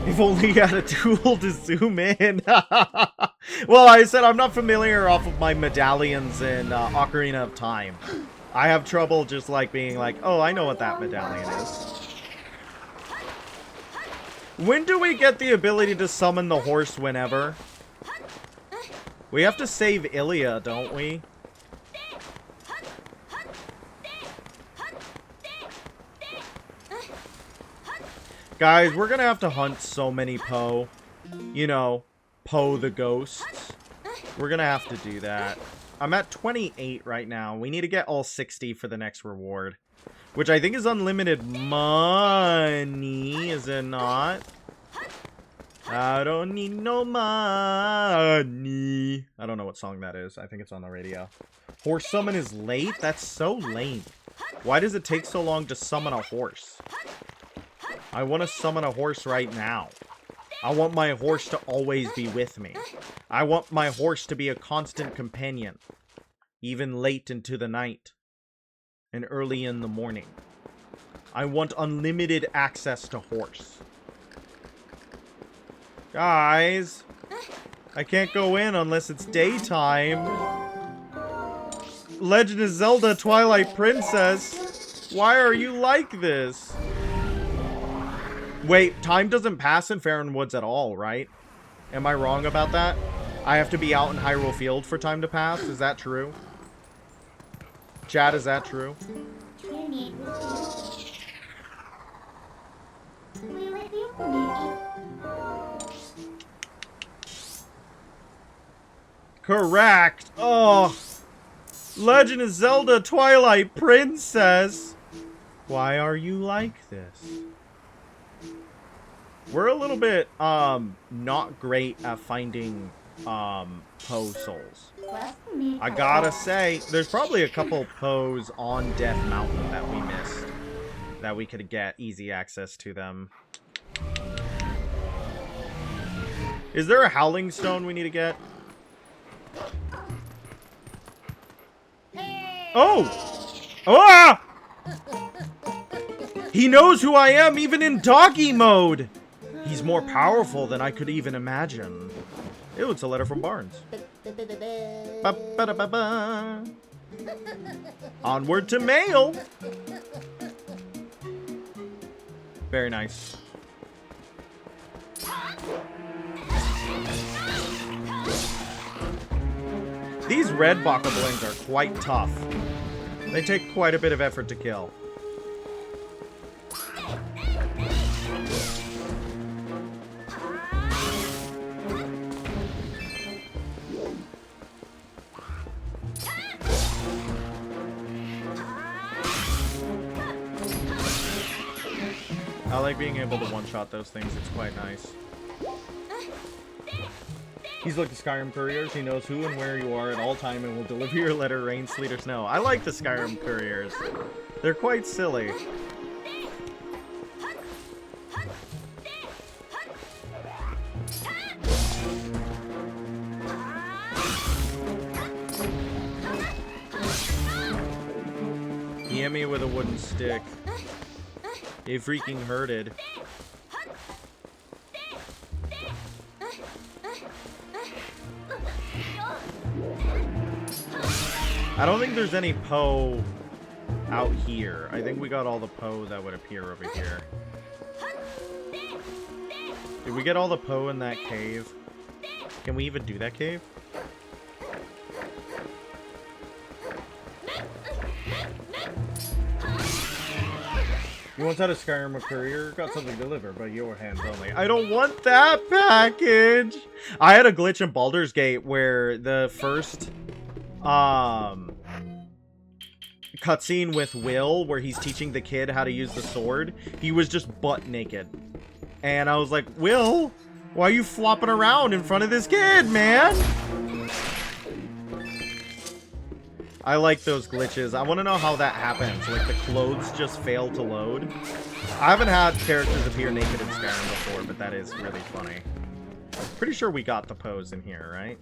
If only you had a tool to zoom in. Well, I said I'm not familiar off of my medallions in Ocarina of Time. I have trouble just like being like, oh, I know what that medallion is. When do we get the ability to summon the horse whenever? We have to save Ilya, don't we? Guys, we're gonna have to hunt so many Poe. You know, Poe the ghosts. We're gonna have to do that. I'm at 28 right now. We need to get all 60 for the next reward. Which I think is unlimited money, is it not? I don't need no money. I don't know what song that is. I think it's on the radio. Horse summon is late? That's so lame. Why does it take so long to summon a horse? I want to summon a horse right now. I want my horse to always be with me. I want my horse to be a constant companion. Even late into the night. And early in the morning. I want unlimited access to horse. Guys. I can't go in unless it's daytime. Legend of Zelda Twilight Princess. Why are you like this? Wait, time doesn't pass in Faron Woods at all, right? Am I wrong about that? I have to be out in Hyrule Field for time to pass? Is that true? Chat, is that true? Correct! Oh! Legend of Zelda Twilight Princess! Why are you like this? We're a little bit, not great at finding, Poe souls. I gotta say, there's probably a couple Poes on Death Mountain that we missed. That we could get easy access to them. Is there a Howling Stone we need to get? Oh! Ah! He knows who I am even in doggy mode! He's more powerful than I could even imagine. Ew, it's a letter from Barnes. Ba -ba -da -ba -ba. Onward to mail! Very nice. These red bokoblins are quite tough. They take quite a bit of effort to kill. I like being able to one-shot those things. It's quite nice. He's like the Skyrim couriers. He knows who and where you are at all time and will deliver your letter, rain, sleet, or snow. I like the Skyrim couriers. They're quite silly. He hit me with a wooden stick. It freaking hurted. I don't think there's any Poe out here. I think we got all the Poe that would appear over here. Did we get all the Poe in that cave? Can we even do that cave? You once had a Skyrim courier, got something delivered, but your hands only. I don't want that package! I had a glitch in Baldur's Gate where the first, cutscene with Will, where he's teaching the kid how to use the sword, he was just butt naked. And I was like, Will, why are you flopping around in front of this kid, man? I like those glitches. I want to know how that happens. Like, the clothes just fail to load. I haven't had characters appear naked in Skyrim before, but that is really funny. Pretty sure we got the pose in here, right?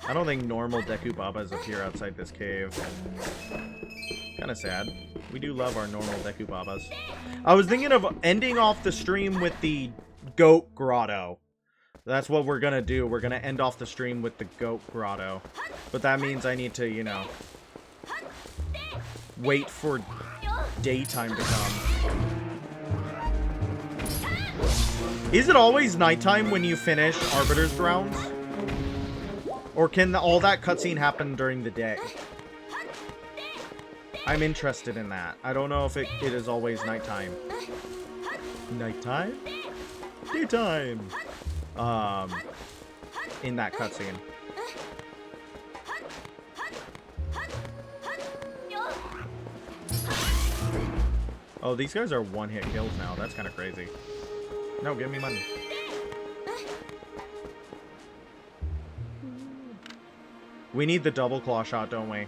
I don't think normal Deku Babas appear outside this cave. Kinda sad. We do love our normal Deku Babas. I was thinking of ending off the stream with the Goat Grotto. That's what we're gonna do. We're gonna end off the stream with the Goat Grotto. But that means I need to, you know, wait for daytime to come. Is it always nighttime when you finish Arbiter's Grounds? Or can all that cutscene happen during the day? I'm interested in that. I don't know if it is always nighttime. Nighttime? Daytime! In that cutscene. Oh, these guys are one-hit kills now. That's kind of crazy. No, give me money. We need the double claw shot, don't we?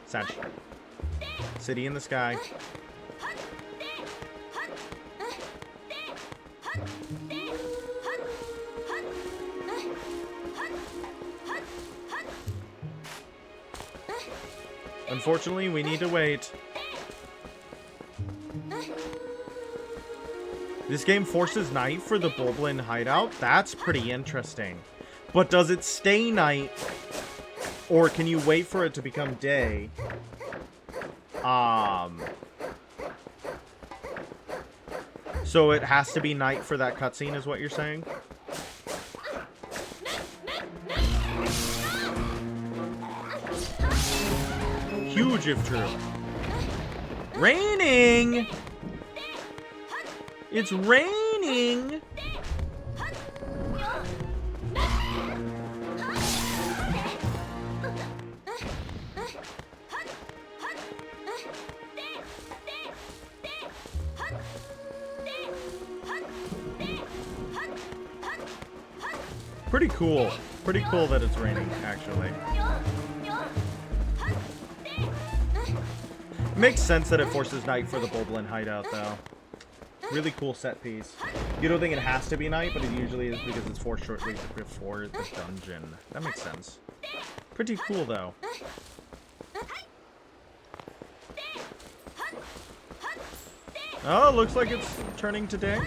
Sag. City in the sky. Unfortunately, we need to wait. This game forces night for the Bulblin hideout? That's pretty interesting. But does it stay night? Or can you wait for it to become day? So it has to be night for that cutscene, is what you're saying? Huge if true. Raining! It's raining! Pretty cool. Pretty cool that it's raining, actually. Makes sense that it forces night for the Bulblin hideout, though. Really cool set piece. You don't think it has to be night, but it usually is because it's 4 short weeks before the dungeon. That makes sense. Pretty cool, though. Oh, looks like it's turning to day.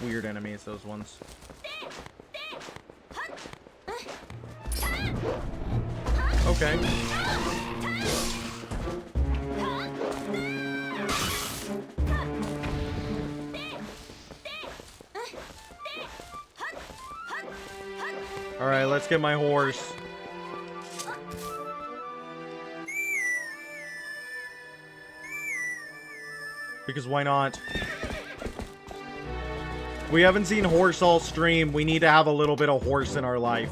Weird enemies, those ones. Okay. Alright, let's get my horse. Because why not? We haven't seen horse all stream. We need to have a little bit of horse in our life.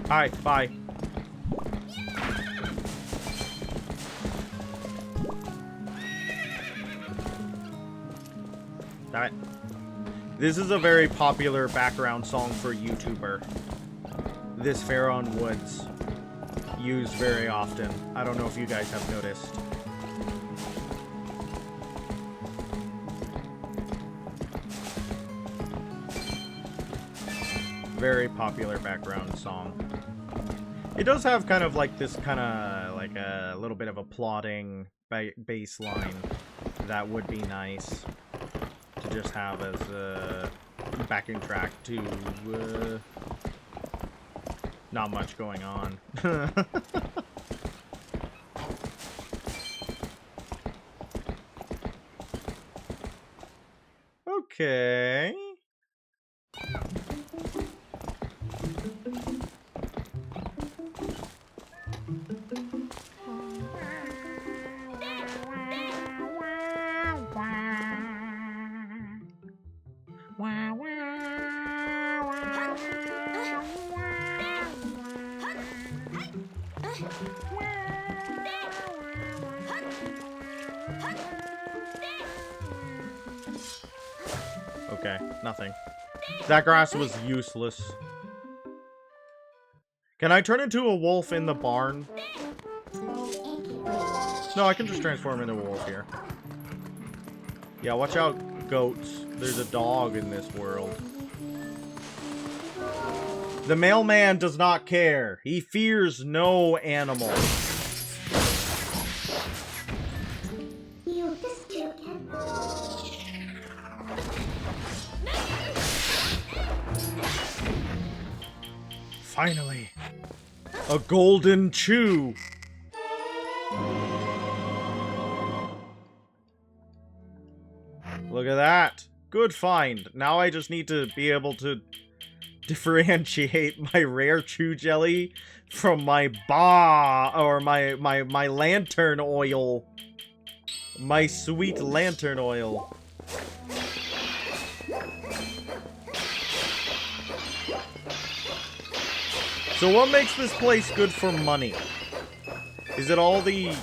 Hi, bye. Damn it. This is a very popular background song for YouTuber. This Pharaoh Woods. Used very often. I don't know if you guys have noticed. Very popular background song. It does have kind of like this kind of like a little bit of a plodding bass line that would be nice to just have as a backing track to not much going on. Okay. Okay, nothing. That grass was useless. Can I turn into a wolf in the barn? No, I can just transform into a wolf here. Yeah, watch out, goats. There's a dog in this world. The mailman does not care. He fears no animal. Finally, a golden chew. Look at that. Good find. Now I just need to be able to differentiate my rare chew jelly from my my lantern oil. My sweet lantern oil. So what makes this place good for money? Is it all the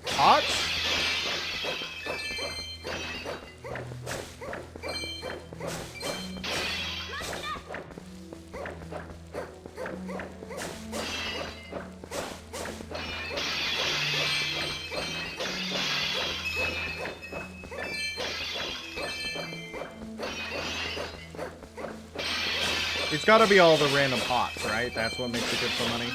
pots? It's gotta be all the random pots, right? That's what makes it good for money.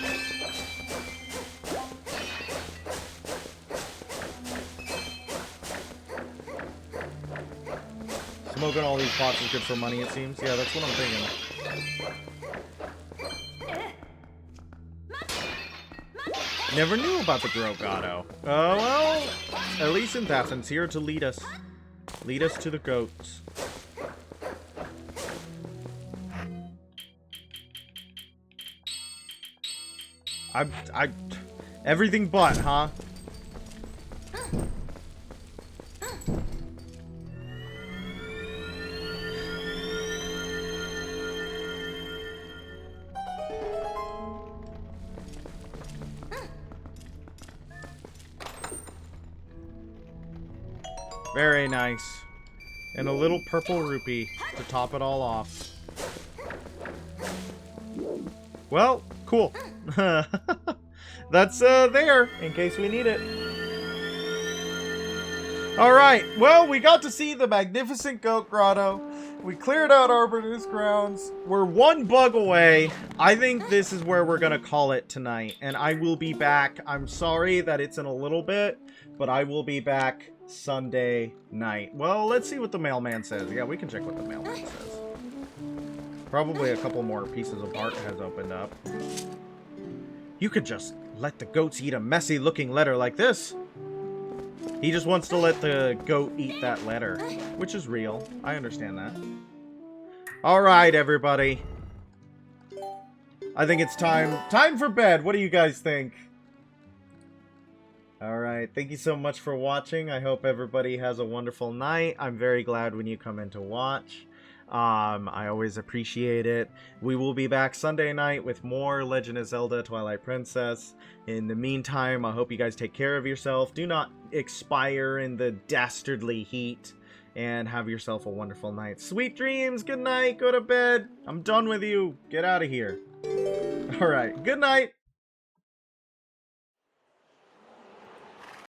Smoking all these pots is good for money, it seems. Yeah, that's what I'm thinking. Never knew about the Gerudo. Oh, well, at least in Athens, here to lead us. Lead us to the goats. Everything but, huh? Very nice. And a little purple rupee to top it all off. Well, cool. That's there in case we need it. Alright, well, we got to see the magnificent goat grotto. We cleared out Arbiter's grounds. We're one bug away. I think this is where we're gonna call it tonight, and I will be back. I'm sorry that it's in a little bit, but I will be back Sunday night. Well, let's see what the mailman says. Yeah, we can check what the mailman says. Probably a couple more pieces of art has opened up. You could just let the goats eat a messy looking letter like this. He just wants to let the goat eat that letter, which is real. I understand that. Alright, everybody. I think it's time for bed. What do you guys think? Alright, thank you so much for watching. I hope everybody has a wonderful night. I'm very glad when you come in to watch. I always appreciate it. We will be back Sunday night with more Legend of Zelda Twilight Princess. In the meantime, I hope you guys take care of yourself. Do not expire in the dastardly heat. And have yourself a wonderful night. Sweet dreams. Good night. Go to bed. I'm done with you. Get out of here. Alright. Good night.